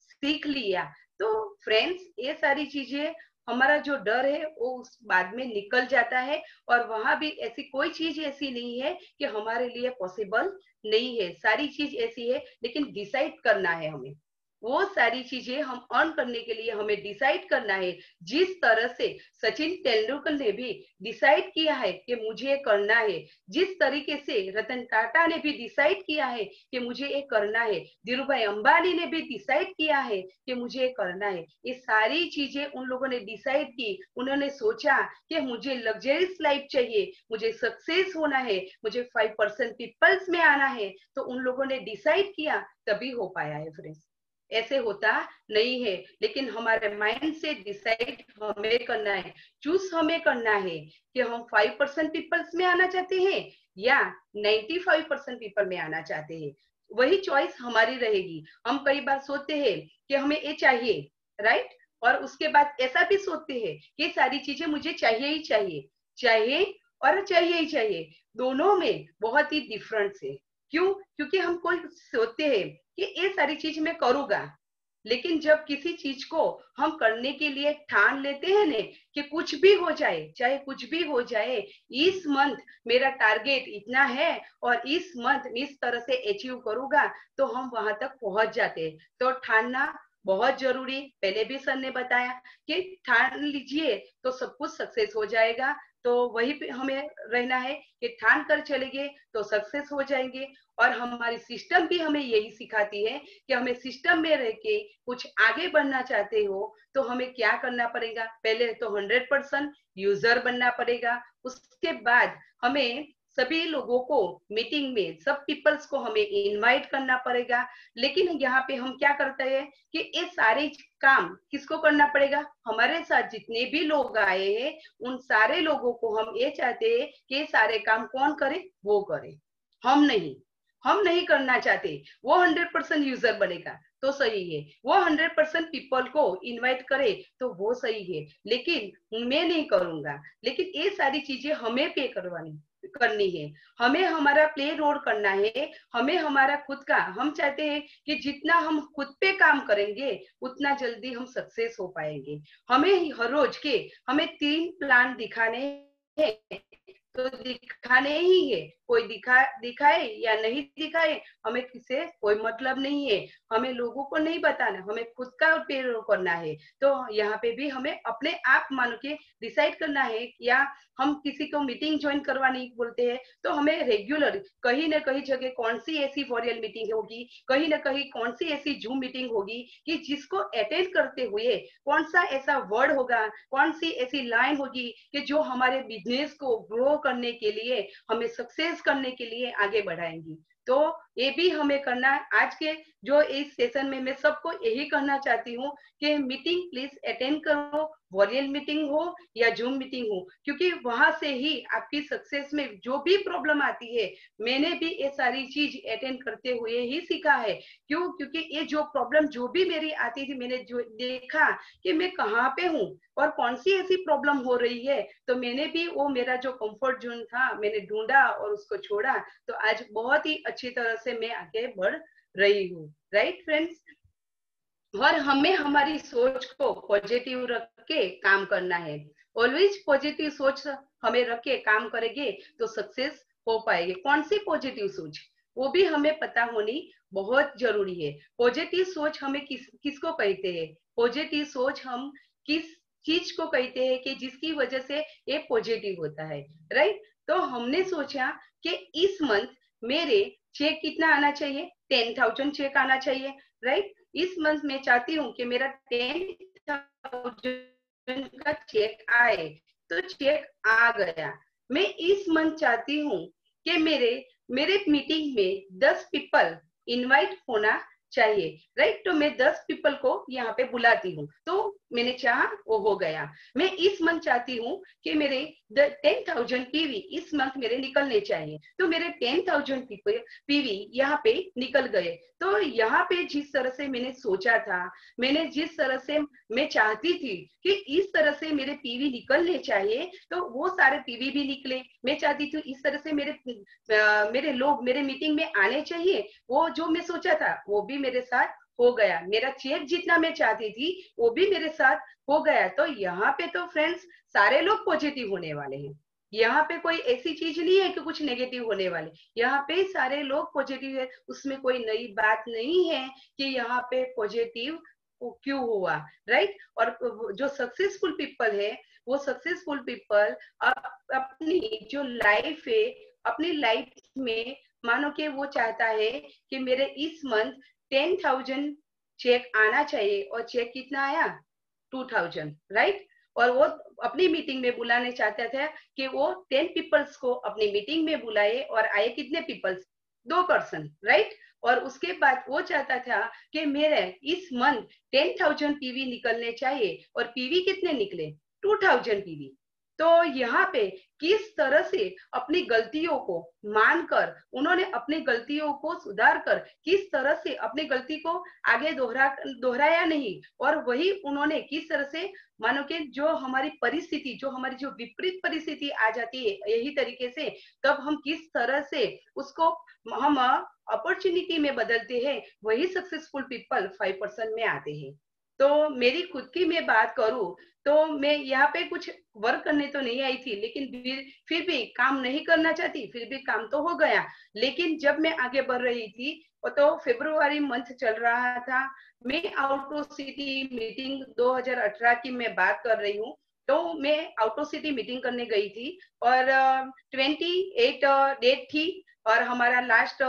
सीख लिया। तो फ्रेंड्स ये सारी चीजें हमारा जो डर है वो उस बाद में निकल जाता है और वहां भी ऐसी कोई चीज ऐसी नहीं है कि हमारे लिए पॉसिबल नहीं है, सारी चीज ऐसी है, लेकिन डिसाइड करना है हमें, वो सारी चीजें हम अर्न करने के लिए हमें डिसाइड करना है। जिस तरह से सचिन तेंदुलकर ने भी डिसाइड किया है कि मुझे करना है, जिस तरीके से रतन टाटा ने भी डिसाइड किया है कि मुझे ये करना है, धीरूभाई अंबानी ने भी डिसाइड किया है कि मुझे ये करना है, ये सारी चीजें उन लोगों ने डिसाइड की। उन्होंने सोचा कि मुझे लग्जरियस लाइफ चाहिए, मुझे सक्सेस होना है, मुझे 5% पीपल्स में आना है, तो उन लोगों ने डिसाइड किया, तभी हो पाया है फ्रेंड्स। ऐसे होता नहीं है, लेकिन हमारे माइंड से डिसाइड हमें करना है, चूज हमें करना है कि हम 5% पीपल्स में आना चाहते हैं या 95% पीपल में आना चाहते हैं। वही चॉइस हमारी रहेगी। हम कई बार सोचते हैं कि हमें ये चाहिए, राइट, और उसके बाद ऐसा भी सोचते हैं कि सारी चीजें मुझे चाहिए ही चाहिए, चाहिए और चाहिए ही चाहिए, दोनों में बहुत ही डिफरेंस है। क्यों? क्योंकि हम कोई सोचते हैं कि ये सारी चीज मैं करूंगा, लेकिन जब किसी चीज को हम करने के लिए ठान लेते हैं ने कि कुछ भी हो जाए, चाहे कुछ भी हो जाए, इस मंथ मेरा टारगेट इतना है और इस मंथ इस तरह से अचीव करूंगा, तो हम वहां तक पहुंच जाते हैं। तो ठानना बहुत जरूरी, पहले भी सर ने बताया कि ठान लीजिए तो सब कुछ सक्सेस हो जाएगा। तो वही पे हमें रहना है कि ठान कर चलेंगे तो सक्सेस हो जाएंगे। और हमारी सिस्टम भी हमें यही सिखाती है कि हमें सिस्टम में रह के कुछ आगे बढ़ना चाहते हो तो हमें क्या करना पड़ेगा, पहले तो 100% यूजर बनना पड़ेगा। उसके बाद हमें सभी लोगों को मीटिंग में, सब पीपल्स को हमें इनवाइट करना पड़ेगा। लेकिन यहाँ पे हम क्या करते हैं कि ये सारे काम किसको करना पड़ेगा, हमारे साथ जितने भी लोग आए हैं उन सारे लोगों को हम ये चाहते हैं कि ये सारे काम कौन करे, वो करे, हम नहीं। हम नहीं करना चाहते, वो 100% यूजर बनेगा तो सही है, वो 100% पीपल को इनवाइट करे तो वो सही है, लेकिन मैं नहीं करूंगा। लेकिन ये सारी चीजें हमें पे करनी है, हमें हमारा प्ले रोल करना है, हमें हमारा खुद का, हम चाहते हैं कि जितना हम खुद पे काम करेंगे उतना जल्दी हम सक्सेस हो पाएंगे। हमें हर रोज के हमें 3 प्लान दिखाने हैं, तो दिखाने ही है, कोई दिखाए या नहीं दिखाए हमें किसे कोई मतलब नहीं है, हमें लोगों को नहीं बताना, हमें खुद का पेरोल करना है। तो यहाँ पे भी हमें अपने आप मान के डिसाइड करना है, या हम किसी को मीटिंग ज्वाइन करवानी बोलते हैं तो हमें रेगुलर कहीं ना कहीं जगह कौन सी ऐसी वॉरियल मीटिंग होगी, कहीं ना कहीं कौन सी ऐसी जूम मीटिंग होगी कि जिसको अटेंड करते हुए कौन सा ऐसा वर्ड होगा, कौन सी ऐसी लाइन होगी कि जो हमारे बिजनेस को ग्रो करने के लिए, हमें सक्सेस करने के लिए आगे बढ़ाएंगी। तो ये भी हमें करना है। आज के जो इस सेशन में मैं सबको यही कहना चाहती हूँ कि मीटिंग प्लीज अटेंड करो, वॉरियल मीटिंग हो या जूम मीटिंग हो, क्योंकि वहां से ही आपकी सक्सेस में जो भी प्रॉब्लम आती है, मैंने भी ये सारी चीज अटेंड करते हुए ही सीखा है। क्यों? क्योंकि ये जो प्रॉब्लम जो भी मेरी आती थी, मैंने जो देखा कि मैं कहाँ पे हूँ और कौन सी ऐसी प्रॉब्लम हो रही है, तो मैंने भी वो मेरा जो कंफर्ट जोन था मैंने ढूंढा और उसको छोड़ा, तो आज बहुत ही अच्छी तरह से मैं आगे बढ़ रही हूँ। Right friends? और हमें हमारी सोच को पॉजिटिव रख के काम करना है। ऑलवेज पॉजिटिव सोच हमें रख के काम करेंगे तो सक्सेस हो पाएगी। कौन सी पॉजिटिव सोच, वो भी हमें पता होनी बहुत जरूरी है। पॉजिटिव सोच हमें किसको कहते हैं, पॉजिटिव सोच हम किस चीज को कहते हैं कि जिसकी वजह से ये पॉजिटिव होता है, राइट? तो हमने सोचा कि इस मंथ मेरे चेक कितना आना चाहिए, 10,000 चेक आना चाहिए, राइट? इस मंथ में चाहती हूँ कि मेरा 10,000 का चेक आए, तो चेक आ गया। मैं इस मंथ चाहती हूँ कि मेरे मीटिंग में 10 पीपल इनवाइट होना चाहिए, राइट? तो मैं 10 पीपल को यहाँ पे बुलाती हूँ, तो मैंने चाहा वो हो गया। मैं इस मंथ चाहती हूँ कि मेरे 10,000 पीवी इस मंथ मेरे निकलने चाहिए, तो मेरे 10,000 पीवी यहाँ पे निकल गए। तो यहाँ पे जिस तरह से मैंने सोचा था, मैंने जिस तरह से मैं चाहती थी कि इस तरह से मेरे पीवी निकलने चाहिए, तो वो सारे पीवी भी निकले। मैं चाहती थी इस तरह से मेरे लोग मेरे मीटिंग में आने चाहिए, वो जो मैं सोचा था वो भी मेरे साथ हो गया। मेरा चेक जितना मैं चाहती थी वो भी मेरे साथ हो गया। तो यहाँ पे तो फ्रेंड्स सारे लोग पॉजिटिव होने वाले हैं, यहाँ पे कोई ऐसी चीज नहीं है कि कुछ नेगेटिव होने वाले, यहाँ पे सारे लोग पॉजिटिव है। उसमें कोई नई बात नहीं है कि यहाँ पे पॉजिटिव क्यों हुआ, राइट? और जो सक्सेसफुल पीपल है, वो सक्सेसफुल पीपल अपनी जो लाइफ है, अपनी लाइफ में मानो कि वो चाहता है कि मेरे इस मंथ 10,000 चेक आना चाहिए, और चेक कितना आया? 2,000, राइट? और वो अपनी मीटिंग में बुलाने चाहते थे कि वो 10 पीपल्स को अपनी मीटिंग में बुलाए, और आए कितने पीपल्स? 2 person, right? और उसके बाद वो चाहता था कि मेरे इस मंथ 10,000 पीवी निकलने चाहिए, और पीवी कितने निकले? 2,000 पीवी। तो यहाँ पे किस तरह से अपनी गलतियों को मानकर उन्होंने अपनी गलतियों को सुधार कर किस तरह से अपनी गलती को आगे दोहराया नहीं, और वही उन्होंने किस तरह से मानो कि जो हमारी परिस्थिति, जो हमारी जो विपरीत परिस्थिति आ जाती है यही तरीके से, तब हम किस तरह से उसको हम अपॉर्चुनिटी में बदलते हैं, वही सक्सेसफुल पीपल 5% में आते हैं। तो मेरी खुद की मैं बात करूं तो मैं यहाँ पे कुछ वर्क करने तो नहीं आई थी, लेकिन फिर भी काम नहीं करना चाहती, फिर भी काम तो हो गया। लेकिन जब मैं आगे बढ़ रही थी तो फरवरी मंथ चल रहा था, मैं आउट ऑफ सिटी मीटिंग 2018 की मैं बात कर रही हूँ। तो मैं आउट ऑफ सिटी मीटिंग करने गई थी और 28 डेट थी और हमारा लास्ट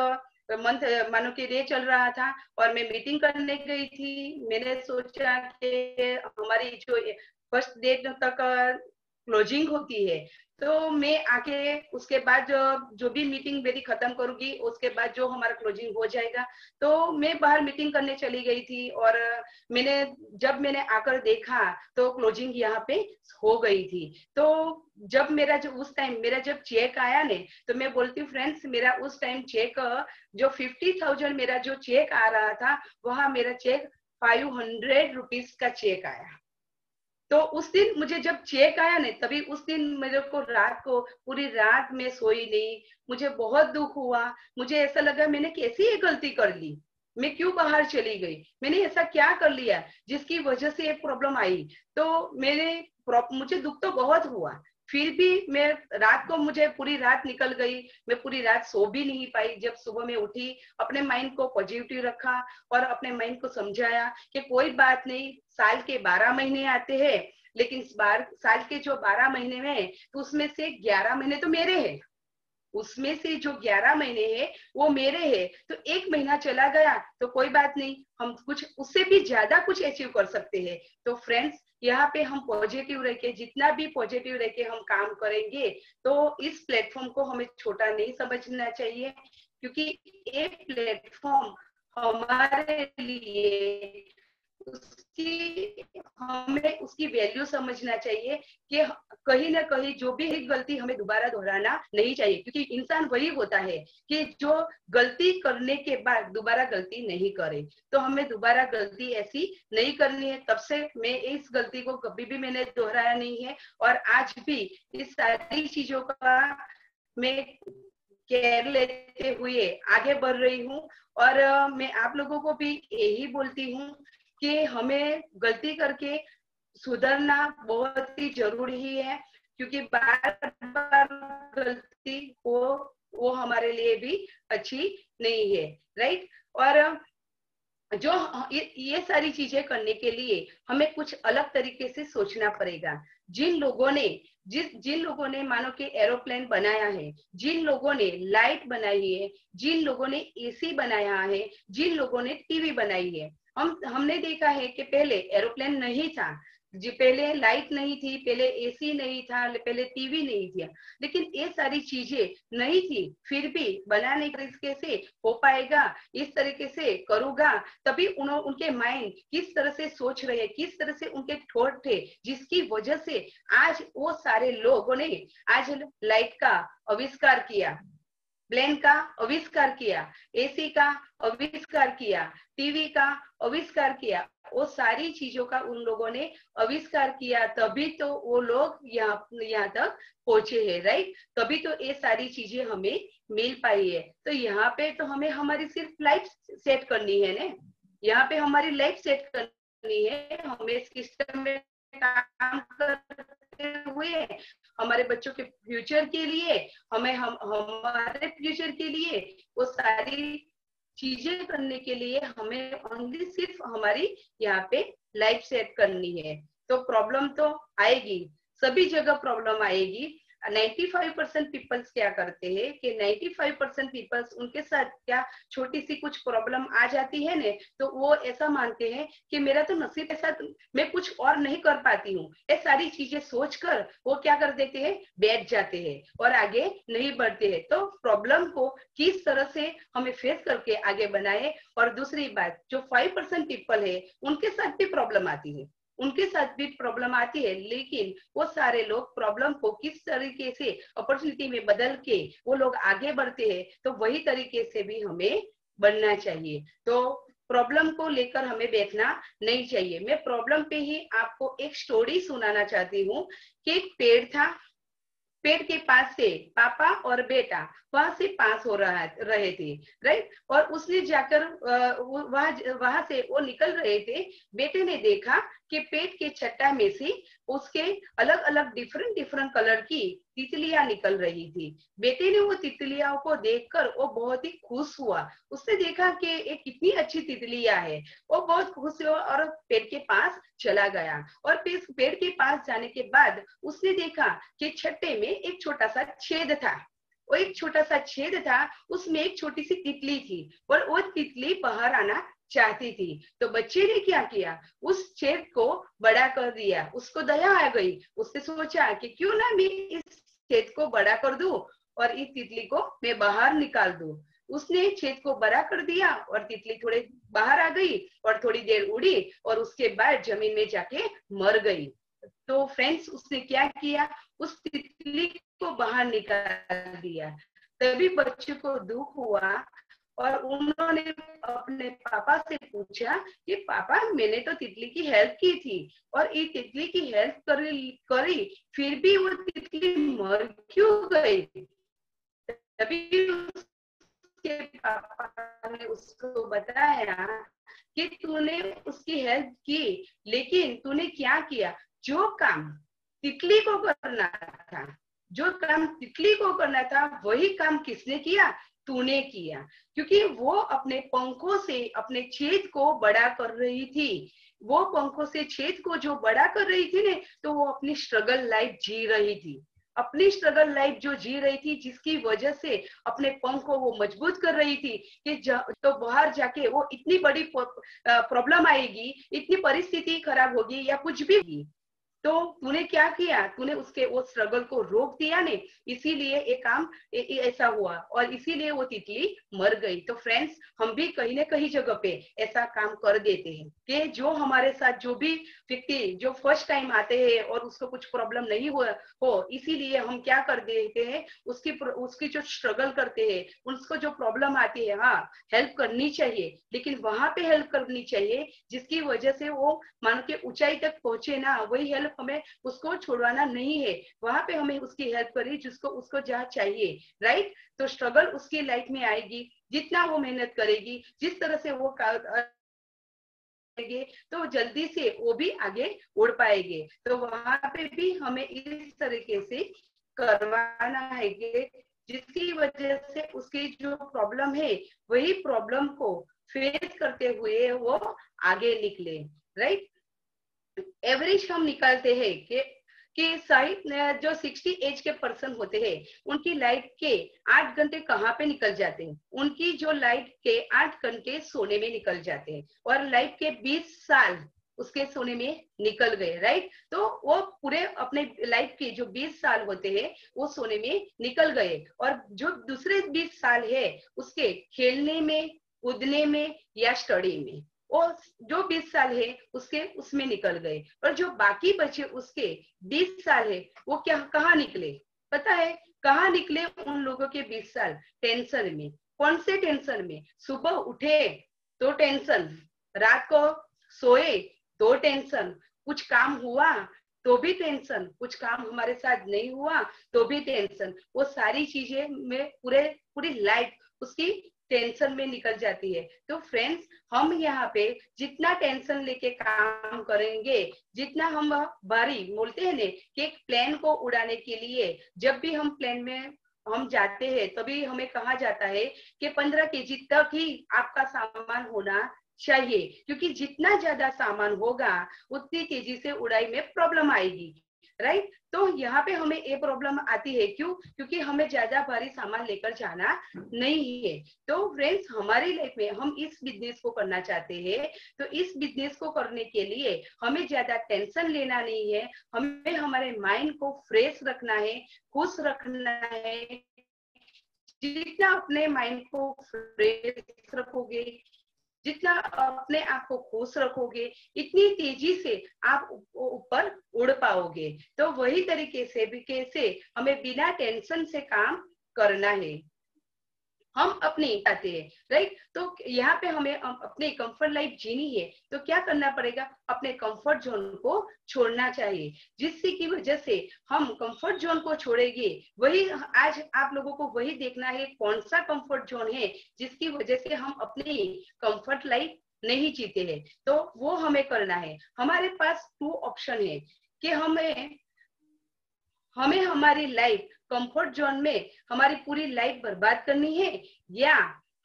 मंथ मानो कि डे चल रहा था और मैं मीटिंग करने गई थी। मैंने सोचा कि हमारी जो फर्स्ट डेट तक क्लोजिंग होती है, तो मैं आके उसके बाद जो भी मीटिंग मेरी खत्म करूंगी उसके बाद जो हमारा क्लोजिंग हो जाएगा। तो मैं बाहर मीटिंग करने चली गई थी और जब मैंने आकर देखा तो क्लोजिंग यहाँ पे हो गई थी। तो जब मेरा जो उस टाइम मेरा जब चेक आया ने, तो मैं बोलती हूँ फ्रेंड्स, मेरा उस टाइम चेक जो 50,000 मेरा जो चेक आ रहा था, वहां मेरा चेक 500 रुपीज का चेक आया। तो उस दिन मुझे जब चेक आया नहीं, तभी उस दिन मेरे को रात को पूरी रात में सोई नहीं, मुझे बहुत दुख हुआ। मुझे ऐसा लगा मैंने कैसी ये गलती कर ली, मैं क्यों बाहर चली गई, मैंने ऐसा क्या कर लिया जिसकी वजह से एक प्रॉब्लम आई। तो मुझे दुख तो बहुत हुआ, फिर भी मैं रात को मुझे पूरी रात निकल गई, मैं पूरी रात सो भी नहीं पाई। जब सुबह में उठी, अपने माइंड को पॉजिटिव रखा और अपने माइंड को समझाया कि कोई बात नहीं, साल के 12 महीने आते हैं, लेकिन साल के जो 12 महीने हैं तो उसमें से 11 महीने तो मेरे हैं, उसमें से जो 11 महीने हैं वो मेरे हैं। तो एक महीना चला गया तो कोई बात नहीं, हम कुछ उससे भी ज्यादा कुछ अचीव कर सकते हैं। तो फ्रेंड्स, यहाँ पे हम पॉजिटिव रह के, जितना भी पॉजिटिव रह के हम काम करेंगे, तो इस प्लेटफॉर्म को हमें छोटा नहीं समझना चाहिए, क्योंकि ये प्लेटफॉर्म हमारे लिए हमें उसकी वैल्यू समझना चाहिए कि कहीं ना कहीं जो भी एक गलती हमें दोबारा दोहराना नहीं चाहिए, क्योंकि इंसान वही होता है कि जो गलती करने के बाद दोबारा गलती नहीं करे। तो हमें दोबारा गलती ऐसी नहीं करनी है। तब से मैं इस गलती को कभी भी मैंने दोहराया नहीं है और आज भी इस सारी चीजों का मैं केयर लेते हुए आगे बढ़ रही हूँ। और मैं आप लोगों को भी यही बोलती हूँ कि हमें गलती करके सुधरना बहुत ही जरूरी है, क्योंकि बार बार गलती वो हमारे लिए भी अच्छी नहीं है, राइट। और जो ये सारी चीजें करने के लिए हमें कुछ अलग तरीके से सोचना पड़ेगा। जिन लोगों ने मानो कि एरोप्लेन बनाया है, जिन लोगों ने लाइट बनाई है, जिन लोगों ने एसी बनाया है, जिन लोगों ने टीवी बनाई है, हमने देखा है कि पहले एरोप्लेन नहीं था जी, पहले लाइट नहीं थी, पहले एसी नहीं था, पहले टीवी नहीं थी, लेकिन ये सारी चीजें नहीं थी, फिर भी बनाने के तरीके से हो पाएगा, इस तरीके से करूंगा, तभी उनके माइंड किस तरह से सोच रहे, किस तरह से उनके थॉट थे, जिसकी वजह से आज वो सारे लोगों ने आज लाइट का आविष्कार किया, प्लेन का आविष्कार किया, एसी का आविष्कार किया, टीवी का आविष्कार किया, वो सारी चीजों का उन लोगों ने आविष्कार किया, तभी तो वो लोग यहाँ तक पहुंचे हैं, राइट। तभी तो ये सारी चीजें हमें मिल पाई है। तो यहाँ पे तो हमें हमारी सिर्फ लाइफ सेट करनी है ना, यहाँ पे हमारी लाइफ सेट करनी है। हमें इस सिस्टम में काम करते हुए हमारे बच्चों के फ्यूचर के लिए, हमारे फ्यूचर के लिए वो सारी चीजें करने के लिए हमें ओनली सिर्फ हमारी यहाँ पे लाइफ सेट करनी है। तो प्रॉब्लम तो आएगी, सभी जगह प्रॉब्लम आएगी, 95% पीपल्स क्या करते हैं कि 95% पीपल्स उनके साथ क्या छोटी सी कुछ प्रॉब्लम आ जाती है ना, तो वो ऐसा मानते हैं कि मेरा तो नसीब ऐसा, मैं कुछ और नहीं कर पाती हूँ। ये सारी चीजें सोचकर वो क्या कर देते हैं, बैठ जाते हैं और आगे नहीं बढ़ते हैं। तो प्रॉब्लम को किस तरह से हमें फेस करके आगे बनाए। और दूसरी बात, जो 5% पीपल है उनके साथ भी प्रॉब्लम आती है, उनके साथ भी प्रॉब्लम आती है, लेकिन वो सारे लोग प्रॉब्लम को किस तरीके से अपॉर्चुनिटी में बदल के वो लोग आगे बढ़ते हैं। तो वही तरीके से भी हमें बढ़ना चाहिए। तो प्रॉब्लम को लेकर हमें बैठना नहीं चाहिए। मैं प्रॉब्लम पे ही आपको एक स्टोरी सुनाना चाहती हूँ कि एक पेड़ था, पेड़ के पास से पापा और बेटा वहां से पास हो रहे थे, राइट। और उसने जाकर वहां से वो निकल रहे थे। बेटे ने देखा कि पेड़ के चट्टा में से उसके अलग अलग डिफरेंट डिफरेंट कलर की तितलियां निकल रही थी। बेटे ने वो तितलियों को देखकर वो बहुत ही खुश हुआ। उसने देखा कि ये कितनी अच्छी तितलियां है, वो बहुत खुश हुआ और पेड़ के पास चला गया। और पेड़ के पास जाने के बाद उसने देखा कि छट्टे में एक छोटा सा छेद था। वो एक छोटा सा छेद था, उसमें एक छोटी सी तितली थी और वो तितली बाहर आना चाहती थी। तो बच्चे ने क्या किया, उस छेद को बड़ा कर दिया। उसको दया आ गई, उसने सोचा कि क्यों ना मैं इस छेद को बड़ा कर दूं और इस तितली को मैं बाहर निकाल दूं। उसने छेद को बड़ा कर दिया और तितली थोड़े बाहर आ गई और थोड़ी देर उड़ी और उसके बाद जमीन में जाके मर गई। तो फ्रेंड्स, उसने क्या किया, उस तितली को बाहर निकाल दिया। तभी बच्चे को दुख हुआ और उन्होंने अपने पापा से पूछा कि पापा, मैंने तो तितली की हेल्प की थी और ये तितली की हेल्प करी फिर भी वो तितली मर क्यों गई। तभी उसके पापा ने उसको बताया कि तूने उसकी हेल्प की, लेकिन तूने क्या किया, जो काम तितली को करना था, जो काम तितली को करना था वही काम किसने किया, तूने किया। क्योंकि वो अपने पंखों से अपने छेद को बड़ा कर रही थी। वो पंखों से छेद को जो बड़ा कर रही थी ने, तो वो अपनी स्ट्रगल लाइफ जी रही थी। अपनी स्ट्रगल लाइफ जो जी रही थी, जिसकी वजह से अपने पंख को वो मजबूत कर रही थी कि तो बाहर जाके वो इतनी बड़ी प्रॉब्लम आएगी, इतनी परिस्थिति खराब होगी या कुछ भी होगी, तो तूने क्या किया, तूने उसके वो स्ट्रगल को रोक दिया ने, इसीलिए एक काम ऐसा हुआ और इसीलिए वो तितली मर गई। तो फ्रेंड्स, हम भी कहीं न कहीं जगह पे ऐसा काम कर देते हैं कि जो हमारे साथ जो भी व्यक्ति जो फर्स्ट टाइम आते हैं और उसको कुछ प्रॉब्लम नहीं हो, इसीलिए हम क्या कर देते हैं, उसकी जो स्ट्रगल करते हैं, उसको जो प्रॉब्लम आती है, हाँ हेल्प करनी चाहिए, लेकिन वहां पे हेल्प करनी चाहिए जिसकी वजह से वो मान के ऊंचाई तक पहुंचे ना, वही हेल्प हमें उसको छुड़वाना नहीं है। वहां पे हमें उसकी हेल्प करी जिसको उसको जहाँ चाहिए, राइट। तो स्ट्रगल उसकी लाइफ में आएगी, जितना वो मेहनत करेगी, जिस तरह से वो तो जल्दी से वो भी आगे उड़ पाएंगे। तो वहां पे भी हमें इस तरीके से करवाना है कि जिसकी वजह से उसकी जो प्रॉब्लम है वही प्रॉब्लम को फेस करते हुए वो आगे निकले, राइट। एवरेज हम निकालते हैं कि साइड जो 60 एज के पर्सन होते हैं उनकी लाइफ के 8 घंटे कहाँ पे निकल जाते हैं, उनकी जो लाइफ के 8 घंटे सोने में निकल जाते हैं और लाइफ के 20 साल उसके सोने में निकल गए, राइट। तो वो पूरे अपने लाइफ के जो 20 साल होते हैं वो सोने में निकल गए और जो दूसरे 20 साल है उसके खेलने में, कूदने में या स्टडी में, और जो 20 साल है उसके उसमें निकल गए। और जो बाकी बचे उसके 20 साल है वो क्या कहाँ निकले, पता है कहाँ निकले उन लोगों के 20 साल? टेंशन में। कौन से टेंशन में? सुबह उठे तो टेंशन, रात को सोए तो टेंशन, कुछ काम हुआ तो भी टेंशन, कुछ काम हमारे साथ नहीं हुआ तो भी टेंशन। वो सारी चीजें में पूरी लाइफ उसकी टेंशन में निकल जाती है। तो फ्रेंड्स, हम यहाँ पे जितना टेंशन लेके काम करेंगे, जितना हम भारी बोलते हैं ना कि एक प्लेन को उड़ाने के लिए जब भी हम प्लेन में हम जाते हैं तभी हमें कहा जाता है कि 15 केजी तक ही आपका सामान होना चाहिए, क्योंकि जितना ज्यादा सामान होगा उतनी तेजी से उड़ाई में प्रॉब्लम आएगी। राइट। तो यहाँ पे हमें ये प्रॉब्लम आती है, क्यों? क्योंकि हमें ज्यादा भारी सामान लेकर जाना नहीं है। तो फ्रेंड्स, हमारी लाइफ में हम इस बिजनेस को करना चाहते हैं, तो इस बिजनेस को करने के लिए हमें ज्यादा टेंशन लेना नहीं है, हमें हमारे माइंड को फ्रेश रखना है, खुश रखना है। जितना अपने माइंड को फ्रेश रखोगे, जितना अपने आप को खुश रखोगे, इतनी तेजी से आप ऊपर उड़ पाओगे। तो वही तरीके से हमें बिना टेंशन से काम करना है, हम अपनी चाहते हैं, राइट। तो यहाँ पे हमें अपने कंफर्ट लाइफ जीनी है, तो क्या करना पड़ेगा? अपने कंफर्ट जोन को छोड़ना चाहिए, जिससे की वजह से हम कंफर्ट जोन को छोड़ेंगे। वही आज आप लोगों को वही देखना है, कौन सा कंफर्ट जोन है जिसकी वजह से हम अपनी कंफर्ट लाइफ नहीं जीते हैं, तो वो हमें करना है। हमारे पास 2 ऑप्शन है कि हमें हमारी लाइफ कंफर्ट जोन में हमारी पूरी लाइफ बर्बाद करनी है, या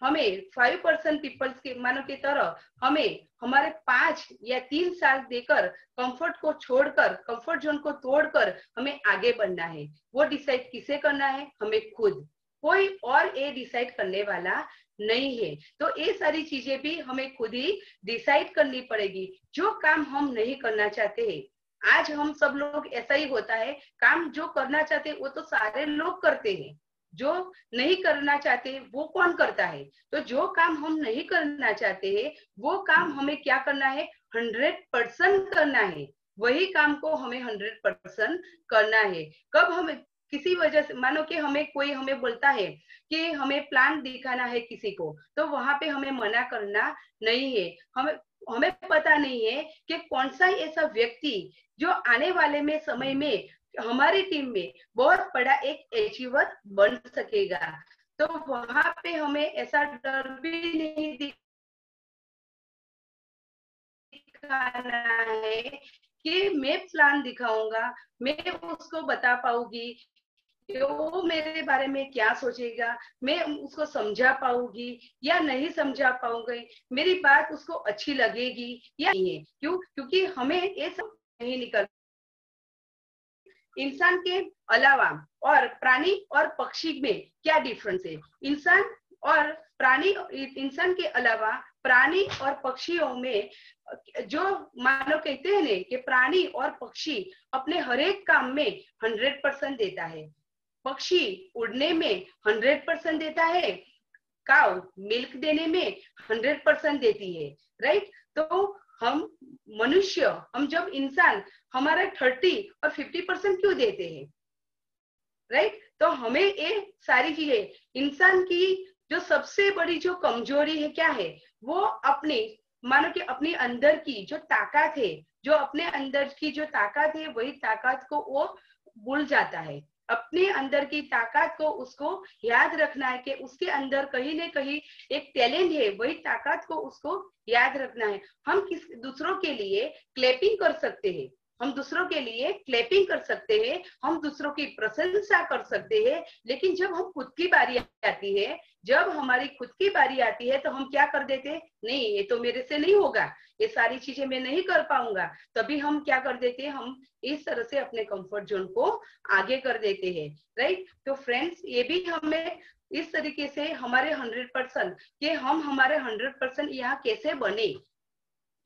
हमें 5% पीपल्स के मानो की तरह हमें हमारे 5 या 3 साल देकर कंफर्ट को छोड़कर, कंफर्ट जोन को तोड़कर हमें आगे बढ़ना है। वो डिसाइड किसे करना है? हमें खुद, कोई और ये डिसाइड करने वाला नहीं है। तो ये सारी चीजें भी हमें खुद ही डिसाइड करनी पड़ेगी। जो काम हम नहीं करना चाहते हैं, आज हम सब लोग ऐसा ही होता है, काम जो करना चाहते हैं वो तो सारे लोग करते हैं, जो नहीं करना चाहते वो कौन करता है? तो जो काम हम नहीं करना चाहते हैं वो काम हमें क्या करना है? 100% करना है। वही काम को हमें 100% करना है। कब हमें किसी वजह से, मानो कि हमें कोई हमें बोलता है कि हमें प्लान दिखाना है किसी को, तो वहां पे हमें मना करना नहीं है। हमें पता नहीं है कि कौन सा ऐसा व्यक्ति जो आने वाले में समय में हमारी टीम में बहुत बड़ा एक अचीवर बन सकेगा। तो वहां पे हमें ऐसा डर भी नहीं दिखाना है कि मैं प्लान दिखाऊंगा, मैं उसको बता पाऊंगी कि वो मेरे बारे में क्या सोचेगा, मैं उसको समझा पाऊंगी या नहीं समझा पाऊंगी, मेरी बात उसको अच्छी लगेगी या नहीं है। क्यों? क्योंकि हमें ये सब नहीं निकल। इंसान के अलावा और प्राणी और पक्षी में क्या डिफरेंस है? इंसान और प्राणी, इंसान के अलावा प्राणी और पक्षियों में जो मानो कहते हैं ना कि प्राणी और पक्षी अपने हर एक काम में 100% देता है। पक्षी उड़ने में 100% देता है, काउ मिल्क देने में 100% देती है, राइट। तो हम मनुष्य, हम जब इंसान हमारा 30 और 50% क्यों देते हैं, राइट। तो हमें ये सारी चीजें, इंसान की जो सबसे बड़ी जो कमजोरी है क्या है? वो अपने मानो कि अपने अंदर की जो ताकत है, जो अपने अंदर की जो ताकत है, वही ताकत को वो भूल जाता है। अपने अंदर की ताकत को उसको याद रखना है कि उसके अंदर कहीं न कहीं एक टैलेंट है, वही ताकत को उसको याद रखना है। हम किस दूसरों के लिए क्लैपिंग कर सकते हैं, हम दूसरों के लिए क्लैपिंग कर सकते हैं, हम दूसरों की प्रशंसा कर सकते हैं, लेकिन जब हम खुद की बारी आती है, जब हमारी खुद की बारी आती है, तो हम क्या कर देते हैं? नहीं, ये तो मेरे से नहीं होगा, ये सारी चीजें मैं नहीं कर पाऊंगा। तभी हम क्या कर देते हैं? हम इस तरह से अपने कंफर्ट जोन को आगे कर देते हैं, राइट। तो फ्रेंड्स, ये भी हमें इस तरीके से हमारे 100% कि हम हमारे 100% यहाँ कैसे बने।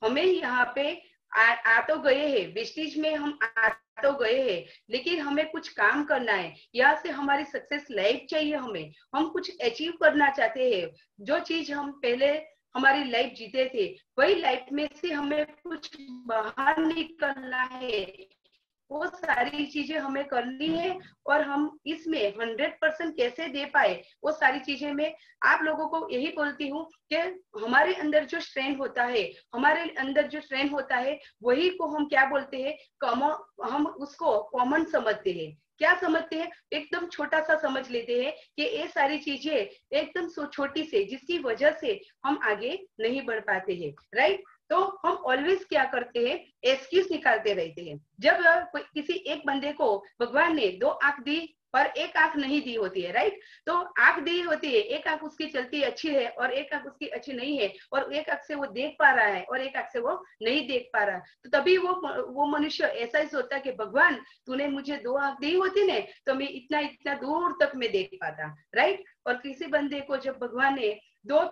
हमें यहाँ पे आ तो गए हैं, वेस्टेज में हम आ तो गए हैं, लेकिन हमें कुछ काम करना है। यहाँ से हमारी सक्सेस लाइफ चाहिए, हमें हम कुछ अचीव करना चाहते हैं। जो चीज हम पहले हमारी लाइफ जीते थे, वही लाइफ में से हमें कुछ बाहर निकलना है। वो सारी चीजें हमें करनी है, और हम इसमें 100% कैसे दे पाए, वो सारी चीजें मैं आप लोगों को यही बोलती हूँ कि हमारे अंदर जो स्ट्रेंथ होता है, हमारे अंदर जो स्ट्रेंथ होता है, वही को हम क्या बोलते हैं? हम उसको कॉमन समझते हैं। क्या समझते हैं? एकदम छोटा सा समझ लेते हैं कि ये सारी चीजें एकदम छोटी से, जिसकी वजह से हम आगे नहीं बढ़ पाते हैं, राइट। तो हम ऑलवेज क्या करते हैं? एक्सक्यूज निकालते रहते हैं। जब किसी एक बंदे को भगवान ने 2 आंख दी, और एक आंख नहीं दी होती है, राइट। तो आंख दी होती है, एक आंख उसकी चलती अच्छी है और एक आंख उसकी अच्छी नहीं है, और एक आंख से वो देख पा रहा है और एक आंख से वो नहीं देख पा रहा, तो तभी वो मनुष्य ऐसा ही सोचता है कि भगवान तूने मुझे 2 आंख दी होती ने तो मैं इतना इतना दूर तक मैं देख पाता, राइट। और किसी बंदे को जब भगवान ने 2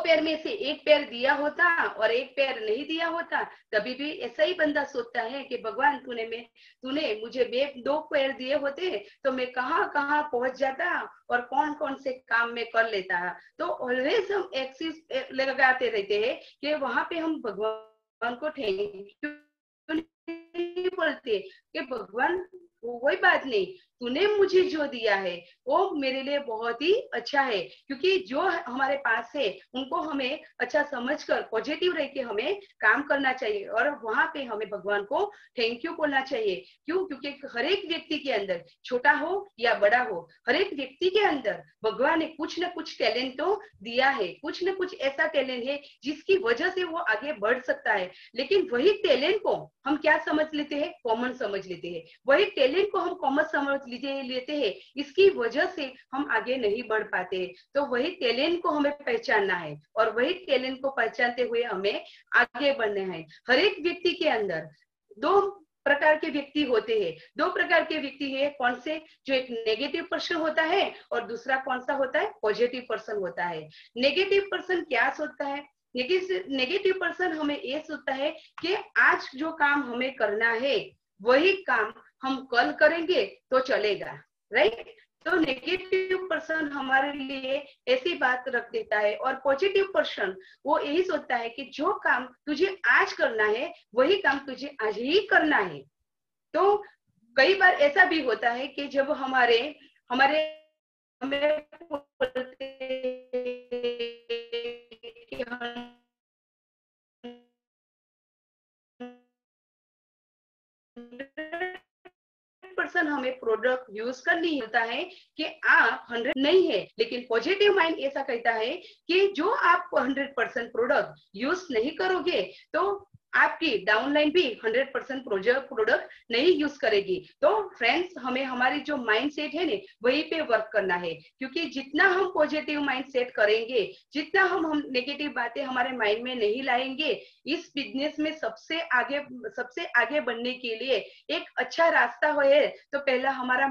पैर में से एक पैर दिया होता और एक पैर नहीं दिया होता, तभी भी ऐसा ही बंदा सोचता है कि भगवान तूने मुझे 2 पैर दिए होते तो मैं कहाँ कहाँ पहुंच जाता और कौन कौन से काम में कर लेता। तो ऑलवेज हम एक्सिस लगाते रहते हैं कि वहां पे हम भगवान को थैंक यू बोलते कि भगवान कोई बात नहीं, तूने मुझे जो दिया है वो मेरे लिए बहुत ही अच्छा है, क्योंकि जो हमारे पास है उनको हमें अच्छा समझकर पॉजिटिव रह के हमें काम करना चाहिए और वहां पे हमें भगवान को थैंक यू बोलना चाहिए। क्यों? क्योंकि हर एक व्यक्ति के अंदर, छोटा हो या बड़ा हो, हर एक व्यक्ति के अंदर भगवान ने कुछ न कुछ टैलेंट तो दिया है, कुछ न कुछ ऐसा टैलेंट है जिसकी वजह से वो आगे बढ़ सकता है। लेकिन वही टैलेंट को हम क्या समझ लेते हैं? कॉमन समझ लेते हैं। वही टैलेंट को हम कॉमन समझ लेते हैं, इसकी वजह से हम आगे नहीं बढ़ पाते। तो वही टैलेंट को हमें पहचानना है और वही टैलेंट को पहचानते हुए हमें आगे बढ़ना है। हर एक व्यक्ति के अंदर 2 प्रकार के व्यक्ति होते हैं। 2 प्रकार के व्यक्ति है, कौन से? जो एक नेगेटिव पर्सन होता है और दूसरा कौन सा होता है? पॉजिटिव पर्सन होता है। नेगेटिव पर्सन क्या सोचता है? नेगेटिव पर्सन हमें ये सोचता है कि आज जो काम हमें करना है वही काम हम कल करेंगे तो चलेगा, राइट। तो नेगेटिव पर्सन हमारे लिए ऐसी बात रख देता है और पॉजिटिव पर्सन वो यही सोचता है कि जो काम तुझे आज करना है वही काम तुझे आज ही करना है। तो कई बार ऐसा भी होता है कि जब हमें बोलते कि पर्सन हमें प्रोडक्ट यूज करनी होता है कि आप 100 नहीं है, लेकिन पॉजिटिव माइंड ऐसा कहता है कि जो आप 100% प्रोडक्ट यूज नहीं करोगे तो आपकी डाउनलाइन भी 100% प्रोडक्ट नहीं यूज करेगी। तो फ्रेंड्स, हमें हमारी जो माइंड सेट है ना वही पे वर्क करना है, क्योंकि जितना हम पॉजिटिव माइंड सेट करेंगे, जितना हम नेगेटिव बातें हमारे माइंड में नहीं लाएंगे, इस बिजनेस में सबसे आगे बढ़ने के लिए एक अच्छा रास्ता है तो पहला हमारा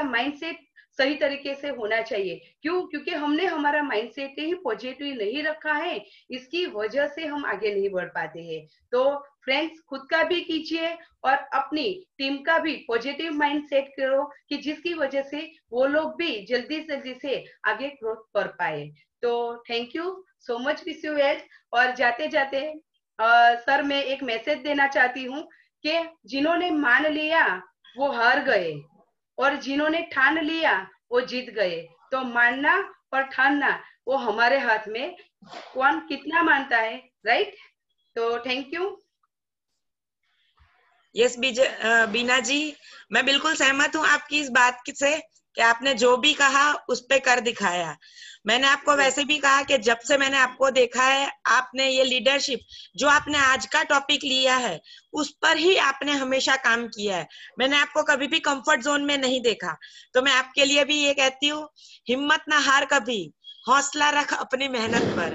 माइंडसेट सही तरीके से होना चाहिए। क्यों? क्योंकि हमने हमारा माइंडसेट ही पॉजिटिव नहीं रखा है, इसकी वजह से हम आगे नहीं बढ़ पाते हैं। तो फ्रेंड्स, खुद का भी कीजिए और अपनी टीम का भी पॉजिटिव माइंडसेट करो कि जिसकी वजह से वो लोग भी जल्दी से आगे ग्रोथ कर पाए। तो thank you so much, wish you well. और जाते जाते सर, मैं एक मैसेज देना चाहती हूँ कि जिन्होंने मान लिया वो हार गए और जिन्होंने ठान लिया वो जीत गए। तो मानना और ठानना वो हमारे हाथ में, कौन कितना मानता है, राइट। तो थैंक यू। यस बीना जी, मैं बिल्कुल सहमत हूँ आपकी इस बात से कि आपने जो भी कहा उस पे कर दिखाया। मैंने आपको वैसे भी कहा कि जब से मैंने आपको देखा है, आपने ये लीडरशिप जो आपने आज का टॉपिक लिया है उस पर ही आपने हमेशा काम किया है। मैंने आपको कभी भी कंफर्ट जोन में नहीं देखा। तो मैं आपके लिए भी ये कहती हूँ, हिम्मत ना हार कभी, हौसला रख अपनी मेहनत पर।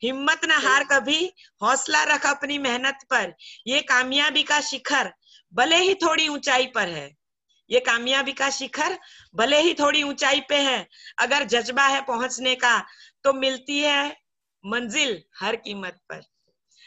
हिम्मत ना हार कभी, हौसला रख अपनी मेहनत पर। ये कामयाबी का शिखर भले ही थोड़ी ऊंचाई पर है, ये कामयाबी का शिखर भले ही थोड़ी ऊंचाई पे है, अगर जज्बा है पहुंचने का तो मिलती है मंजिल हर कीमत पर।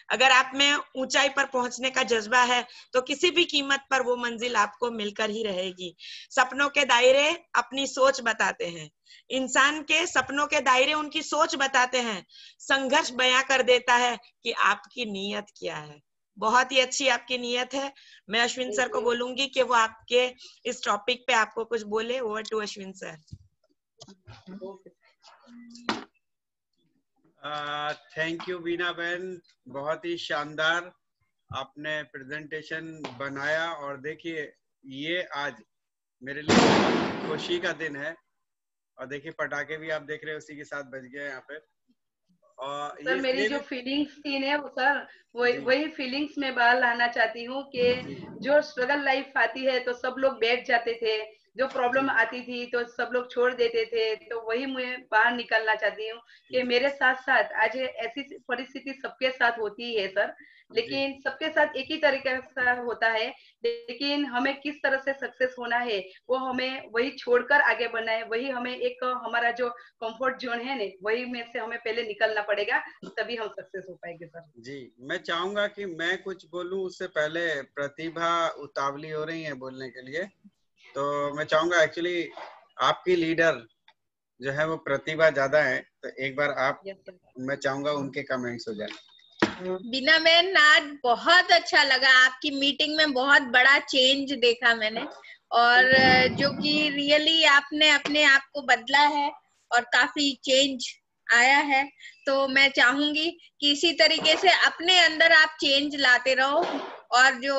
अगर आप में ऊंचाई पर पहुंचने का जज्बा है तो किसी भी कीमत पर वो मंजिल आपको मिलकर ही रहेगी। सपनों के दायरे अपनी सोच बताते हैं, इंसान के सपनों के दायरे उनकी सोच बताते हैं। संघर्ष बयां कर देता है कि आपकी नीयत क्या है। बहुत ही अच्छी आपकी नीयत है। मैं अश्विन सर को बोलूंगी कि वो आपके इस टॉपिक पे आपको कुछ बोले। Over to Ashwin sir. Thank you Beena बहन, बहुत ही शानदार आपने प्रेजेंटेशन बनाया। और देखिए, ये आज मेरे लिए बहुत खुशी का दिन है। और देखिए, पटाखे भी आप देख रहे हैं उसी के साथ बज गए यहाँ पे। और सर मेरी जो फीलिंग्स थी ना वो सर वही फीलिंग्स में बाहर लाना चाहती हूँ कि जो स्ट्रगल लाइफ आती है तो सब लोग बैठ जाते थे, जो प्रॉब्लम आती थी तो सब लोग छोड़ देते थे, तो वही मैं बाहर निकलना चाहती हूँ कि मेरे साथ साथ आज ऐसी परिस्थिति सबके साथ होती ही है सर, लेकिन सबके साथ एक ही तरीके से होता है, लेकिन हमें किस तरह से सक्सेस होना है वो हमें वही छोड़कर आगे बढ़ना है, वही हमें एक हमारा जो कंफर्ट जोन है ना वही में से हमें पहले निकलना पड़ेगा, तभी हम सक्सेस हो पाएंगे सर। जी, मैं चाहूंगा कि मैं कुछ बोलूं उससे पहले प्रतिभा उतावली हो रही है बोलने के लिए, तो मैं चाहूंगा एक्चुअली आपकी लीडर जो है वो प्रतिभा ज्यादा है, तो एक बार आप मैं चाहूंगा उनके कमेंट्स हो जाए। बीना मैन, आज बहुत अच्छा लगा, आपकी मीटिंग में बहुत बड़ा चेंज देखा मैंने, और जो कि रियली आपने अपने आप को बदला है और काफी चेंज आया है। तो मैं चाहूंगी कि इसी तरीके से अपने अंदर आप चेंज लाते रहो, और जो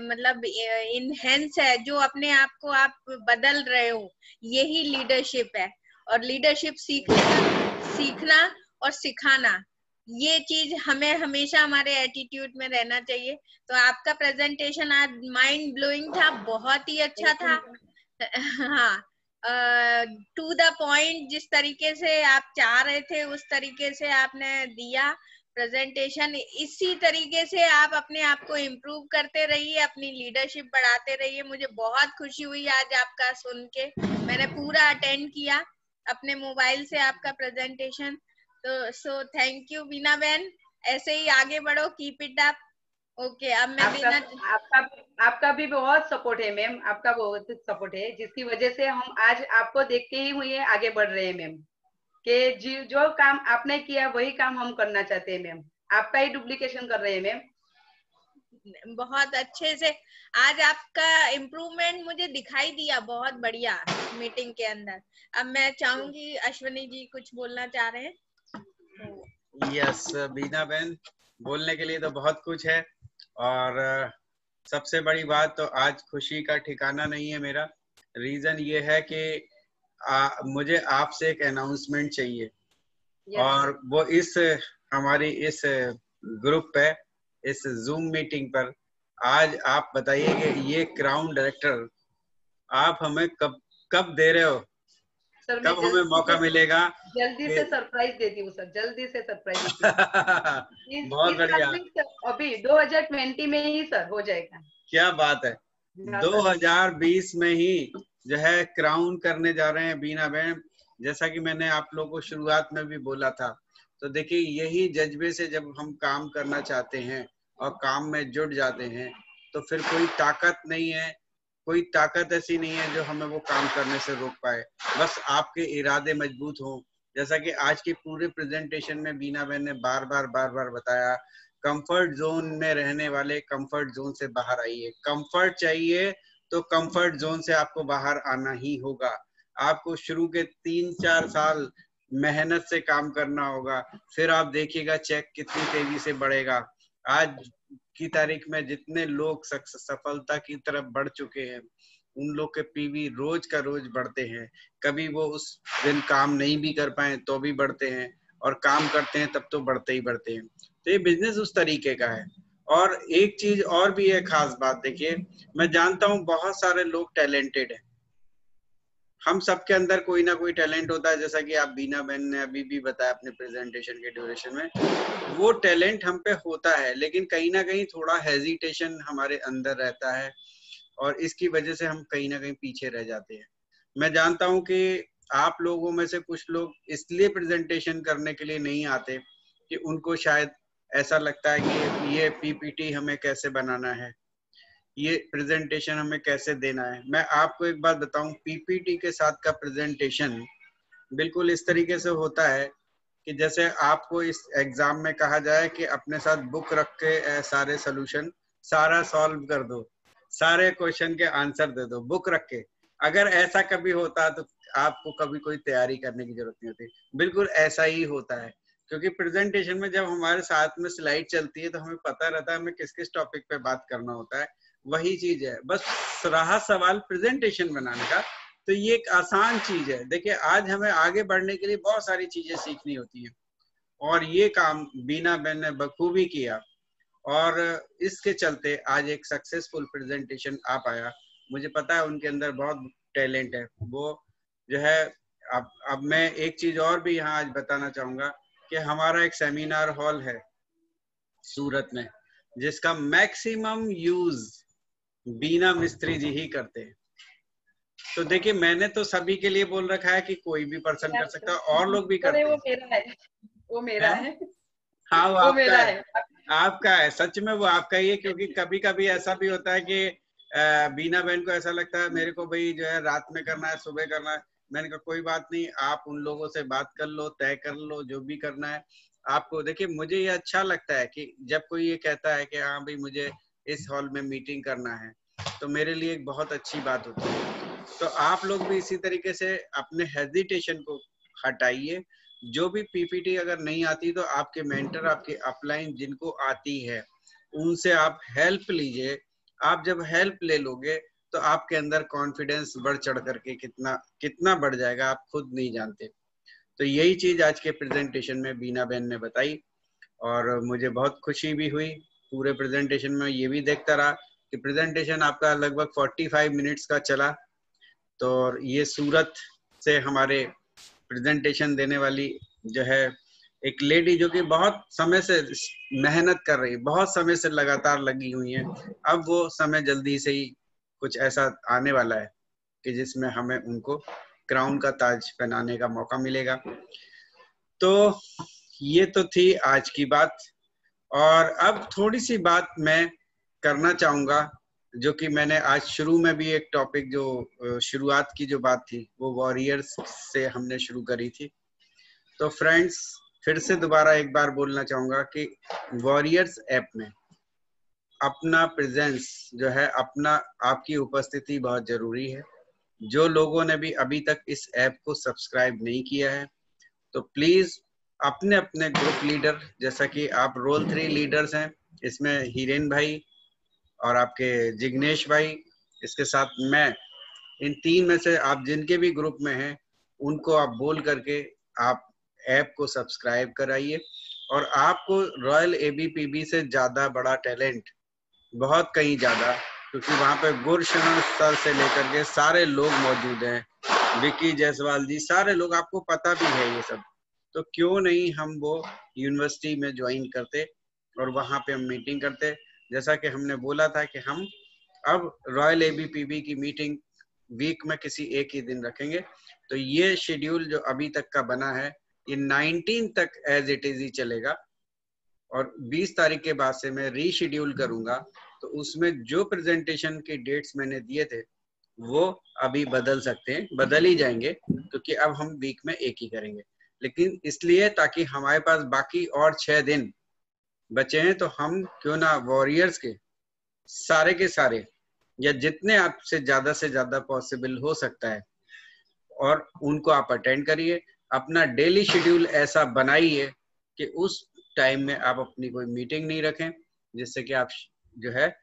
मतलब इनहेंस है, जो अपने आप को आप बदल रहे हो, यही लीडरशिप है। और लीडरशिप सीखना और सिखाना, ये चीज हमें हमेशा हमारे एटीट्यूड में रहना चाहिए। तो आपका प्रेजेंटेशन आज माइंड ब्लोइंग था, बहुत ही अच्छा था। हाँ, टू द पॉइंट, जिस तरीके से आप चाह रहे थे उस तरीके से आपने दिया प्रेजेंटेशन। इसी तरीके से आप अपने आप को इम्प्रूव करते रहिए, अपनी लीडरशिप बढ़ाते रहिए। मुझे बहुत खुशी हुई आज आपका सुन के, मैंने पूरा अटेंड किया अपने मोबाइल से आपका प्रेजेंटेशन। तो सो थैंक यू बीना बहन, ऐसे ही आगे बढ़ो, कीप इट अप। ओके, अब मैं आपका भी बहुत सपोर्ट है मैम, आपका बहुत सपोर्ट है, जिसकी वजह से हम आज आपको देखते ही हुए आगे बढ़ रहे हैं मैम, कि जो काम आपने किया वही काम हम करना चाहते हैं मैम, आपका ही डुप्लीकेशन कर रहे हैं मैम। बहुत अच्छे से आज आपका इम्प्रूवमेंट मुझे दिखाई दिया, बहुत बढ़िया मीटिंग के अंदर। अब मैं चाहूंगी अश्विनी जी कुछ बोलना चाह रहे हैं। यस बीना बहन, बोलने के लिए तो बहुत कुछ है, और सबसे बड़ी बात तो आज खुशी का ठिकाना नहीं है मेरा। रीजन ये है कि मुझे आपसे एक अनाउंसमेंट चाहिए, और वो इस हमारी इस ग्रुप पे, इस जूम मीटिंग पर आज आप बताइए कि ये क्राउन डायरेक्टर आप हमें कब दे रहे हो, सर कब हमें मौका मिलेगा? जल्दी से सरप्राइज देती हूँ सर, जल्दी से सरप्राइज बहुत बढ़िया, अभी 2020 में ही सर हो जाएगा। क्या बात है, 2020 में ही जो है क्राउन करने जा रहे हैं बीना बहन। जैसा कि मैंने आप लोगों को शुरुआत में भी बोला था, तो देखिए यही जज्बे से जब हम काम करना चाहते हैं और काम में जुट जाते हैं, तो फिर कोई ताकत नहीं है, कोई ताकत ऐसी नहीं है जो हमें वो काम करने से रोक पाए, बस आपके इरादे मजबूत हों। जैसा कि आज की पूरे प्रेजेंटेशन में बीना बहन ने बार बार बताया, कंफर्ट जोन में रहने वाले कंफर्ट जोन से बाहर आइए। कंफर्ट चाहिए तो कंफर्ट जोन से आपको बाहर आना ही होगा। आपको शुरू के 3-4 साल मेहनत से काम करना होगा, फिर आप देखिएगा चेक कितनी तेजी से बढ़ेगा। आज की तारीख में जितने लोग सफलता की तरफ बढ़ चुके हैं, उन लोग के पीवी रोज का रोज बढ़ते हैं। कभी वो उस दिन काम नहीं भी कर पाए तो भी बढ़ते हैं, और काम करते हैं तब तो बढ़ते ही बढ़ते हैं। तो ये बिजनेस उस तरीके का है। और एक चीज और भी है खास बात, देखिए मैं जानता हूँ बहुत सारे लोग टैलेंटेड हैं, हम सबके अंदर कोई ना कोई टैलेंट होता है, जैसा कि आप बीना बहन ने अभी भी बताया अपने प्रेजेंटेशन के ड्यूरेशन में, वो टैलेंट हम पे होता है, लेकिन कहीं ना कहीं थोड़ा हेजिटेशन हमारे अंदर रहता है, और इसकी वजह से हम कहीं ना कहीं पीछे रह जाते हैं। मैं जानता हूं कि आप लोगों में से कुछ लोग इसलिए प्रेजेंटेशन करने के लिए नहीं आते कि उनको शायद ऐसा लगता है कि ये पीपीटी हमें कैसे बनाना है, ये प्रेजेंटेशन हमें कैसे देना है। मैं आपको एक बात बताऊं, पीपीटी के साथ का प्रेजेंटेशन बिल्कुल इस तरीके से होता है कि जैसे आपको इस एग्जाम में कहा जाए कि अपने साथ बुक रख के सारे सॉल्यूशन सारा सॉल्व कर दो, सारे क्वेश्चन के आंसर दे दो बुक रख के। अगर ऐसा कभी होता तो आपको कभी कोई तैयारी करने की जरूरत नहीं होती। बिल्कुल ऐसा ही होता है, क्योंकि प्रेजेंटेशन में जब हमारे साथ में स्लाइड चलती है तो हमें पता रहता है हमें किस किस टॉपिक पे बात करना होता है। वही चीज है, बस रहा सवाल प्रेजेंटेशन बनाने का, तो ये एक आसान चीज है। देखिए आज हमें आगे बढ़ने के लिए बहुत सारी चीजें सीखनी होती है, और ये काम बीना बहन ने बखूबी किया और इसके चलते आज एक सक्सेसफुल प्रेजेंटेशन आ पाया। मुझे पता है उनके अंदर बहुत टैलेंट है। वो जो है अब मैं एक चीज और भी यहाँ आज बताना चाहूंगा कि हमारा एक सेमिनार हॉल है सूरत में जिसका मैक्सिमम यूज बीना मिस्त्री जी ही करते हैं। तो देखिए मैंने तो सभी के लिए बोल रखा है कि कोई भी पर्सन कर सकता है और लोग भी करते वो हैं। मेरा है, वो मेरा है। हाँ वो वो आपका मेरा है, आपका है, सच में वो आपका ही है। क्योंकि कभी कभी ऐसा भी होता है कि बीना बहन को ऐसा लगता है मेरे को भाई जो है रात में करना है, सुबह करना है। मैंने कहा कोई बात नहीं, आप उन लोगों से बात कर लो, तय कर लो जो भी करना है आपको। देखिए मुझे ये अच्छा लगता है कि जब कोई ये कहता है कि हाँ भाई मुझे इस हॉल में मीटिंग करना है, तो मेरे लिए एक बहुत अच्छी बात होती है। तो आप लोग भी इसी तरीके से अपने हेजिटेशन को हटाइए। जो भी पीपीटी अगर नहीं आती तो आपके मेंटर, आपके अपलाइन जिनको आती है उनसे आप हेल्प लीजिए। आप जब हेल्प ले लोगे तो आपके अंदर कॉन्फिडेंस बढ़ चढ़ करके कितना कितना बढ़ जाएगा आप खुद नहीं जानते। तो यही चीज आज के प्रेजेंटेशन में बीना बहन ने बताई और मुझे बहुत खुशी भी हुई। पूरे प्रेजेंटेशन में ये भी देखता रहा कि प्रेजेंटेशन आपका लगभग 45 मिनट्स का चला। तो ये सूरत से हमारे प्रेजेंटेशन देने वाली जो है एक लेडी जो कि बहुत समय से मेहनत कर रही है, बहुत समय से लगातार लगी हुई है। अब वो समय जल्दी से ही कुछ ऐसा आने वाला है कि जिसमें हमें उनको क्राउन का ताज पहनाने का मौका मिलेगा। तो ये तो थी आज की बात। और अब थोड़ी सी बात मैं करना चाहूंगा जो कि मैंने आज शुरू में भी एक टॉपिक जो शुरुआत की जो बात थी वो वॉरियर्स से हमने शुरू करी थी। तो फ्रेंड्स फिर से दोबारा एक बार बोलना चाहूंगा कि वॉरियर्स ऐप में अपना प्रेजेंस जो है, अपना आपकी उपस्थिति बहुत जरूरी है। जो लोगों ने भी अभी तक इस ऐप को सब्सक्राइब नहीं किया है तो प्लीज अपने अपने ग्रुप लीडर, जैसा कि आप रोल 3 लीडर्स हैं, इसमें हीरेन भाई और आपके जिग्नेश भाई, इसके साथ मैं, इन 3 में से आप जिनके भी ग्रुप में हैं उनको आप बोल करके आप ऐप को सब्सक्राइब कराइए। और आपको रॉयल एबीपीबी से ज्यादा बड़ा टैलेंट बहुत कहीं ज्यादा, क्योंकि वहां पे गुरशरण सर से लेकर के सारे लोग मौजूद हैं, विकी जायसवाल जी, सारे लोग, आपको पता भी है ये सब। तो क्यों नहीं हम वो यूनिवर्सिटी में ज्वाइन करते और वहां पे हम मीटिंग करते। जैसा कि हमने बोला था कि हम अब रॉयल एबीपीबी की मीटिंग वीक में किसी एक ही दिन रखेंगे। तो ये शेड्यूल जो अभी तक का बना है ये 19 तक एज इट इज ही चलेगा और 20 तारीख के बाद से मैं रीशेड्यूल करूंगा। तो उसमें जो प्रेजेंटेशन के डेट्स मैंने दिए थे वो अभी बदल सकते हैं, बदल ही जाएंगे, क्योंकि अब हम वीक में एक ही करेंगे। लेकिन इसलिए ताकि हमारे पास बाकी और 6 दिन बचे हैं, तो हम क्यों ना वॉरियर्स के सारे या जितने आपसे ज्यादा पॉसिबल हो सकता है और उनको आप अटेंड करिए। अपना डेली शेड्यूल ऐसा बनाइए कि उस टाइम में आप अपनी कोई मीटिंग नहीं रखें, जिससे कि आप जो है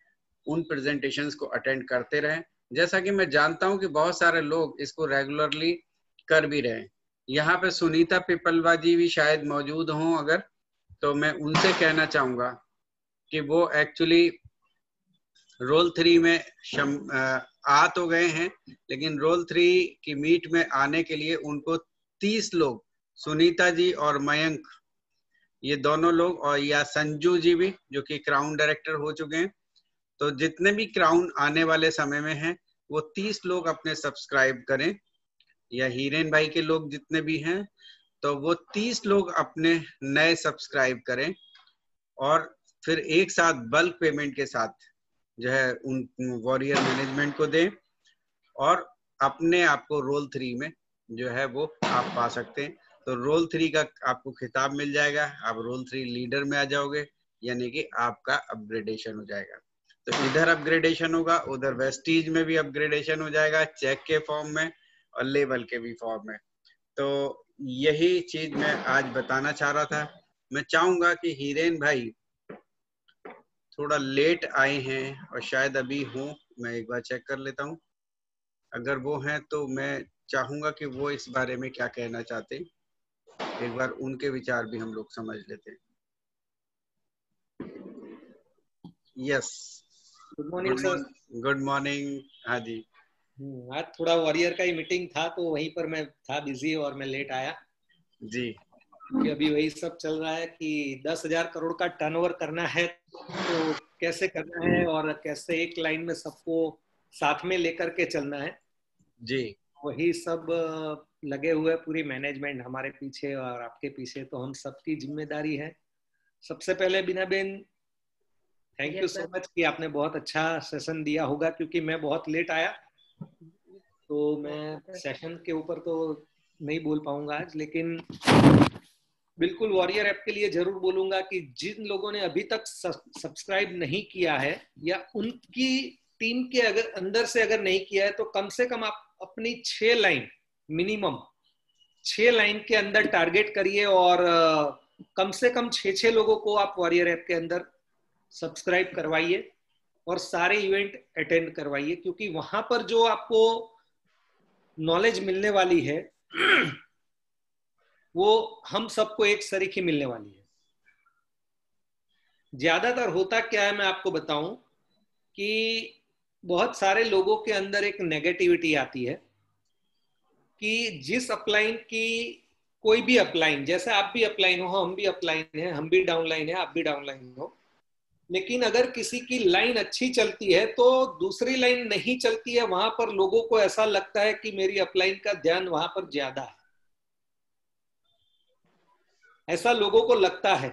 उन प्रेजेंटेशंस को अटेंड करते रहें। जैसा कि मैं जानता हूं कि बहुत सारे लोग इसको रेगुलरली कर भी रहे हैं। यहाँ पे सुनीता पिपलवा जी भी शायद मौजूद हों, अगर तो मैं उनसे कहना चाहूंगा कि वो एक्चुअली रोल 3 में आ तो गए हैं, लेकिन रोल 3 की मीट में आने के लिए उनको 30 लोग, सुनीता जी और मयंक, ये दोनों लोग, और या संजू जी भी जो कि क्राउन डायरेक्टर हो चुके हैं, तो जितने भी क्राउन आने वाले समय में हैं वो 30 लोग अपने सब्सक्राइब करें, या हीरेन भाई के लोग जितने भी हैं तो वो 30 लोग अपने नए सब्सक्राइब करें और फिर एक साथ बल्क पेमेंट के साथ जो है उन वॉरियर मैनेजमेंट को दें और अपने आप को रोल 3 में जो है वो आप पा सकते हैं। तो रोल 3 का आपको खिताब मिल जाएगा, आप रोल 3 लीडर में आ जाओगे, यानी कि आपका अपग्रेडेशन हो जाएगा। तो इधर अपग्रेडेशन होगा, उधर वेस्टीज में भी अपग्रेडेशन हो जाएगा, चेक के फॉर्म में और लेवल के भी फॉर्म में। तो यही चीज मैं आज बताना चाह रहा था। मैं चाहूंगा कि हीरेन भाई थोड़ा लेट आए हैं और शायद अभी हों, मैं एक बार चेक कर लेता हूं। अगर वो हैं तो मैं चाहूंगा कि वो इस बारे में क्या कहना चाहते हैं। एक बार उनके विचार भी हम लोग समझ लेते हैं। Yes, good morning sir. Good morning. हाँ जी। आज थोड़ा वॉरियर का ही मीटिंग था तो वहीं पर मैं था बिजी और मैं लेट आया जी। कि अभी वही सब चल रहा है कि 10,000 करोड़ का टर्नओवर करना है तो कैसे करना है और कैसे एक लाइन में सबको साथ में लेकर के चलना है जी। वही सब लगे हुए पूरी मैनेजमेंट हमारे पीछे और आपके पीछे, तो हम सबकी जिम्मेदारी है। सबसे पहले बीना बेन थैंक यू सो मच कि आपने बहुत अच्छा सेशन दिया होगा, क्योंकि मैं बहुत लेट आया तो मैं सेशन के ऊपर तो नहीं बोल पाऊंगा आज, लेकिन बिल्कुल वॉरियर ऐप के लिए जरूर बोलूंगा कि जिन लोगों ने अभी तक सब्सक्राइब नहीं किया है या उनकी टीम के अगर अंदर से अगर नहीं किया है तो कम से कम आप अपनी 6 लाइन मिनिमम 6 लाइन के अंदर टारगेट करिए और कम से कम 6 लोगों को आप वॉरियर ऐप के अंदर सब्सक्राइब करवाइए और सारे इवेंट अटेंड करवाइए, क्योंकि वहां पर जो आपको नॉलेज मिलने वाली है वो हम सबको एक सरीखी मिलने वाली है। ज्यादातर होता क्या है मैं आपको बताऊं कि बहुत सारे लोगों के अंदर एक नेगेटिविटी आती है कि जिस अपलाइन की कोई भी अपलाइन, जैसे आप भी अपलाइन हो, हम भी अपलाइन है, हम भी डाउनलाइन है, आप भी डाउनलाइन हो, लेकिन अगर किसी की लाइन अच्छी चलती है तो दूसरी लाइन नहीं चलती है, वहां पर लोगों को ऐसा लगता है कि मेरी अपलाइन का ध्यान वहां पर ज्यादा है, ऐसा लोगों को लगता है।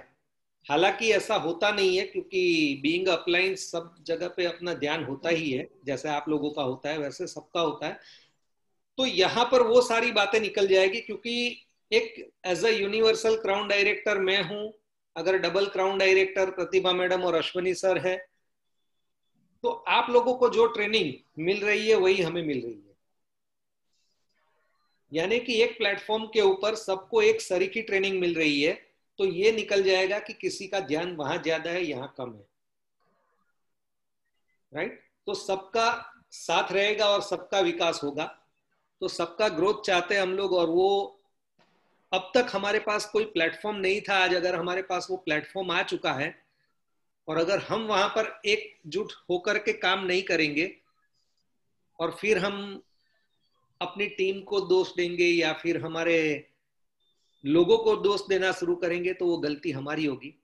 हालांकि ऐसा होता नहीं है, क्योंकि बीइंग अपलाइन सब जगह पे अपना ध्यान होता ही है, जैसे आप लोगों का होता है वैसे सबका होता है। तो यहाँ पर वो सारी बातें निकल जाएगी, क्योंकि एक as a universal crown director मैं हूं, अगर double crown director Pratibha madam और अश्वनी सर है, तो आप लोगों को जो ट्रेनिंग मिल रही है वही हमें मिल रही है। यानी कि एक प्लेटफॉर्म के ऊपर सबको एक सरीखी ट्रेनिंग मिल रही है, तो ये निकल जाएगा कि किसी का ध्यान वहां ज्यादा है, यहां कम है, राइट। तो सबका साथ रहेगा और सबका विकास होगा, तो सबका ग्रोथ चाहते हैं हम लोग। और वो अब तक हमारे पास कोई प्लेटफॉर्म नहीं था, आज अगर हमारे पास वो प्लेटफॉर्म आ चुका है और अगर हम वहां पर एकजुट होकर के काम नहीं करेंगे और फिर हम अपनी टीम को दोष देंगे या फिर हमारे लोगों को दोष देना शुरू करेंगे तो वो गलती हमारी होगी।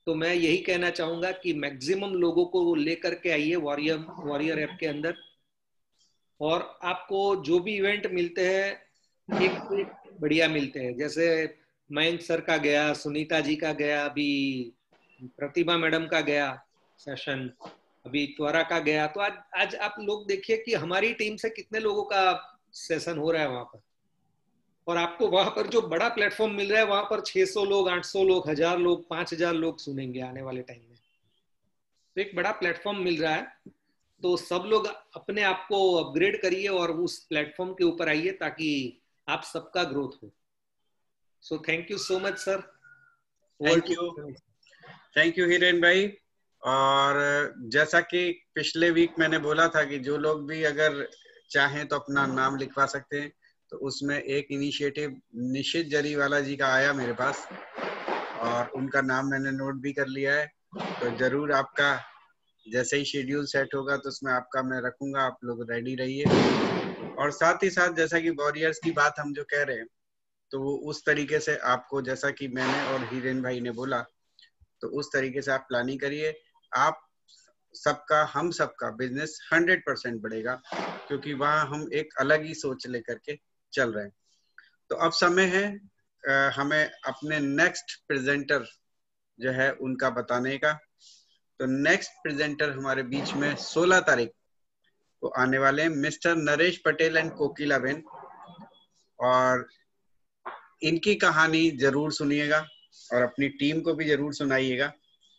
तो मैं यही कहना चाहूंगा कि मैक्सिमम लोगों को लेकर के आइए वॉरियर ऐप के अंदर, और आपको जो भी इवेंट मिलते हैं एक बढ़िया मिलते हैं। जैसे मयंक सर का गया, सुनीता जी का गया, अभी प्रतिभा मैडम का गया सेशन, अभी त्वरा का गया। तो आज आप लोग देखिए कि हमारी टीम से कितने लोगों का सेशन हो रहा है वहां पर, और आपको वहां पर जो बड़ा प्लेटफॉर्म मिल रहा है वहां पर 600 लोग, 800 लोग, 1000 लोग, 5000 लोग सुनेंगे आने वाले टाइम में। तो एक बड़ा प्लेटफॉर्म मिल रहा है, तो सब लोग अपने आप को अपग्रेड करिए और उस प्लेटफॉर्म के ऊपर आइए ताकि आप सबका ग्रोथ हो। So thank you so much sir. Thank you Hiren भाई। और जैसा कि पिछले वीक मैंने बोला था कि जो लोग भी अगर चाहें तो अपना नाम लिखवा सकते हैं, तो उसमें एक इनिशिएटिव निशित जरीवाला जी का आया मेरे पास और उनका नाम मैंने नोट भी कर लिया है। तो जरूर आपका जैसे ही शेड्यूल सेट होगा तो उसमें आपका मैं रखूंगा, आप लोग रेडी रहिए। और साथ ही साथ जैसा कि वॉरियर्स की बात हम जो कह रहे हैं, तो वो उस तरीके से आपको, जैसा कि मैंने और हिरेन भाई ने बोला, तो उस तरीके से आप प्लानिंग करिए। आप सबका, हम सबका बिजनेस 100% बढ़ेगा, क्योंकि वहाँ हम एक अलग ही सोच लेकर के चल रहे हैं। तो अब समय है हमें अपने नेक्स्ट प्रेजेंटर जो है उनका बताने का। तो नेक्स्ट प्रेजेंटर हमारे बीच में 16 तारीख को आने वाले हैं mister Naresh Patel and Kokila Ben, और इनकी कहानी जरूर सुनिएगा और अपनी टीम को भी जरूर सुनाइएगा।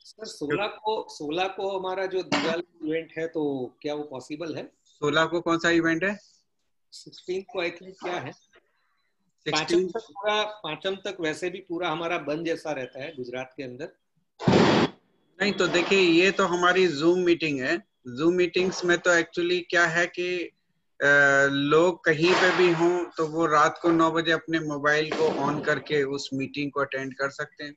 सर 16 को हमारा जो दिवाली इवेंट है, तो क्या वो पॉसिबल है? 16 को कौन सा इवेंट है? 16 को आई थिंक क्या है, 5 तक वैसे भी पूरा हमारा बंद जैसा रहता है गुजरात के अंदर। नहीं तो देखिए, ये तो हमारी जूम मीटिंग है। जूम मीटिंग्स में तो एक्चुअली क्या है कि लोग कहीं पे भी हों तो वो रात को 9 बजे अपने मोबाइल को ऑन करके उस मीटिंग को अटेंड कर सकते हैं।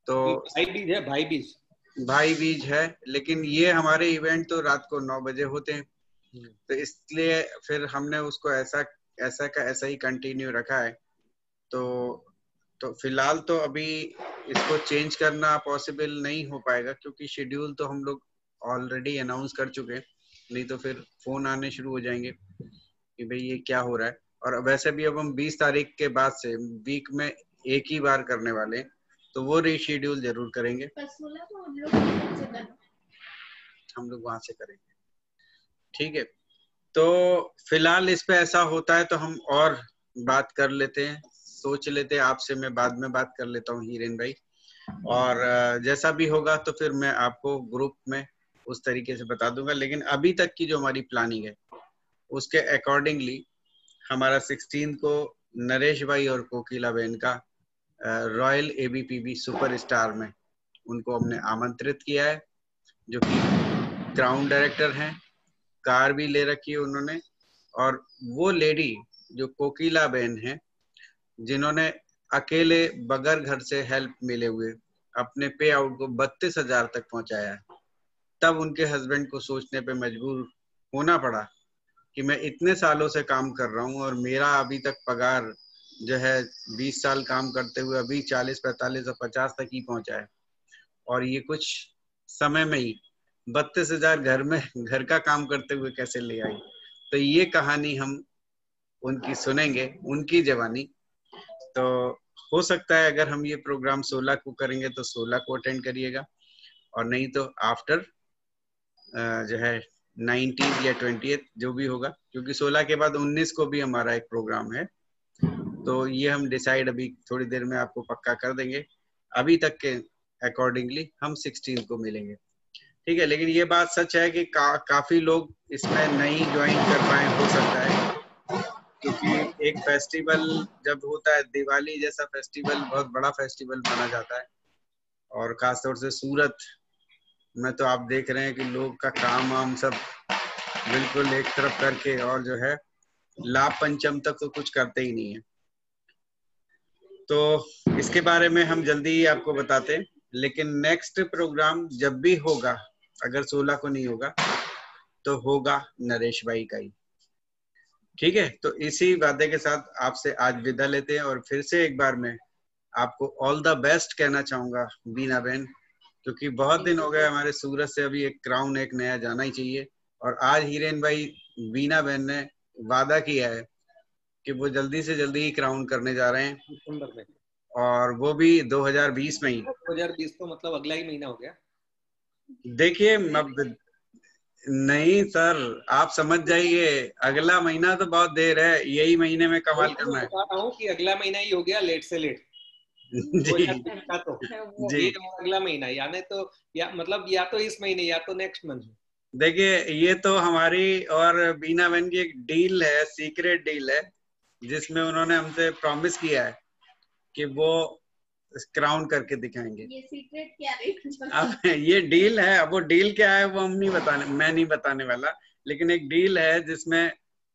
तो भाई बीज है, भाई बीज, भाई बीज है, लेकिन ये हमारे इवेंट तो रात को 9 बजे होते हैं, तो इसलिए फिर हमने उसको ऐसा ही कंटिन्यू रखा है। तो फिलहाल तो अभी इसको चेंज करना पॉसिबल नहीं हो पाएगा, क्योंकि शेड्यूल तो हम लोग ऑलरेडी अनाउंस कर चुके हैं, नहीं तो फिर फोन आने शुरू हो जाएंगे कि भाई ये क्या हो रहा है। और वैसे भी अब हम 20 तारीख के बाद से वीक में एक ही बार करने वाले हैं, तो वो रीशेड्यूल जरूर करेंगे, हम लोग वहां से करेंगे। ठीक है, तो फिलहाल इस पे ऐसा होता है तो हम और बात कर लेते हैं, सोच लेते हैं, आपसे मैं बाद में बात कर लेता हूँ हिरेन भाई, और जैसा भी होगा तो फिर मैं आपको ग्रुप में उस तरीके से बता दूंगा। लेकिन अभी तक की जो हमारी प्लानिंग है उसके अकॉर्डिंगली हमारा 16 को नरेश भाई और कोकिला बहन का रॉयल एबीपीबी सुपरस्टार में उनको हमने आमंत्रित किया है, जो कि क्राउन डायरेक्टर हैं, कार भी ले रखी है उन्होंने। और वो लेडी जो कोकिला बहन है, जिन्होंने अकेले बगैर घर से हेल्प मिले हुए अपने पे आउट को 32,000 तक पहुंचाया है, तब उनके हस्बैंड को सोचने पे मजबूर होना पड़ा कि मैं इतने सालों से काम कर रहा हूँ और मेरा अभी तक पगार जो है 20 साल काम करते हुए अभी 40, 45 और 50 तक ही पहुंचा है, और ये कुछ समय में ही 32,000 घर का काम करते हुए कैसे ले आई। तो ये कहानी हम उनकी सुनेंगे, उनकी जवानी। तो हो सकता है अगर हम ये प्रोग्राम 16 को करेंगे तो 16 को अटेंड करिएगा, और नहीं तो आफ्टर जो है 19 या 20 जो भी होगा, क्योंकि 16 के बाद 19 को भी हमारा एक प्रोग्राम है, तो ये हम डिसाइड अभी थोड़ी देर में आपको पक्का कर देंगे। अभी तक के अकॉर्डिंगली हम 16 को मिलेंगे, ठीक है। लेकिन ये बात सच है कि काफी लोग इसमें नहीं ज्वाइन कर पाए, हो सकता है, क्योंकि एक फेस्टिवल जब होता है, दिवाली जैसा फेस्टिवल बहुत बड़ा फेस्टिवल माना जाता है, और खासतौर से सूरत में तो आप देख रहे हैं कि लोग का काम वाम सब बिल्कुल एक तरफ करके, और जो है लाभ पंचम तक तो कुछ करते ही नहीं है। तो इसके बारे में हम जल्दी ही आपको बताते हैं, लेकिन नेक्स्ट प्रोग्राम जब भी होगा, अगर 16 को नहीं होगा तो होगा नरेश भाई का ही, ठीक है। तो इसी वादे के साथ आपसे आज विदा लेते हैं, और फिर से एक बार मैं आपको ऑल द बेस्ट कहना चाहूंगा बीना बहन, क्योंकि बहुत दिन हो गए हमारे सूरत से, अभी एक क्राउन एक नया जाना ही चाहिए। और आज हिरेन भाई बीना बहन ने वादा किया है कि वो जल्दी से जल्दी ही क्राउन करने जा रहे हैं, दिसंबर में, और वो भी 2020 में ही। 2020 तो मतलब अगला ही महीना हो गया। देखिए नहीं सर, आप समझ जाइए, अगला महीना तो बहुत देर है, यही महीने में कमाल करना है। बता रहा हूँ कि अगला महीना ही हो गया, लेट से लेट जी तो जी, ये अगला महीना, यानी तो मतलब या तो इस महीने या तो नेक्स्ट मंथ। देखिए ये तो हमारी और बीना बहन की एक डील है, सीक्रेट डील है, जिसमें उन्होंने हमसे प्रॉमिस किया है कि वो क्राउन करके दिखाएंगे। ये सीक्रेट क्या है? अब ये डील है, अब वो डील क्या है वो मैं नहीं बताने वाला, लेकिन एक डील है जिसमें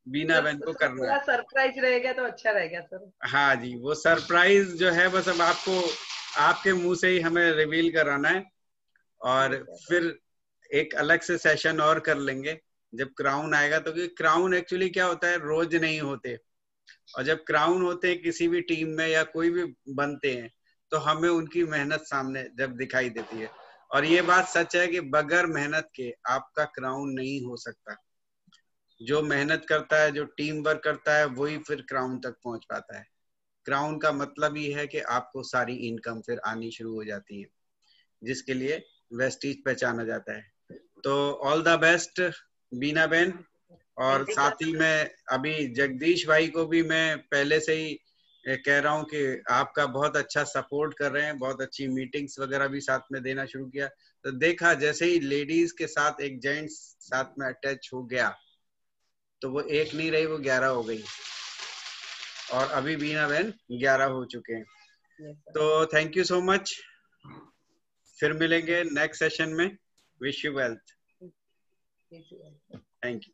बीना बहन को करना है। सरप्राइज रहेगा तो अच्छा रहेगा सर। हाँ जी, वो सरप्राइज जो है बस अब आपको आपके मुंह से ही हमें रिवील कराना है, और फिर एक अलग से सेशन और कर लेंगे जब क्राउन आएगा। तो क्राउन एक्चुअली क्या होता है, रोज नहीं होते, और जब क्राउन होते हैं किसी भी टीम में या कोई भी बनते हैं तो हमें उनकी मेहनत सामने जब दिखाई देती है। और ये बात सच है कि बगैर मेहनत के आपका क्राउन नहीं हो सकता। जो मेहनत करता है, जो टीम वर्क करता है, वही फिर क्राउन तक पहुंच पाता है। क्राउन का मतलब ही है कि आपको सारी इनकम फिर आनी शुरू हो जाती है, जिसके लिए वेस्टीज पहचाना जाता है। तो ऑल द बेस्ट बीना बहन, और साथ ही में अभी जगदीश भाई को भी मैं पहले से ही कह रहा हूँ कि आपका बहुत अच्छा सपोर्ट कर रहे हैं, बहुत अच्छी मीटिंग्स वगैरह भी साथ में देना शुरू किया। तो देखा जैसे ही लेडीज के साथ एक जेंट्स साथ में अटैच हो गया तो वो एक नहीं रही, वो 11 हो गई, और अभी बीना बहन 11 हो चुके हैं। तो थैंक यू सो मच, फिर मिलेंगे नेक्स्ट सेशन में। Wish you wealth, thank you.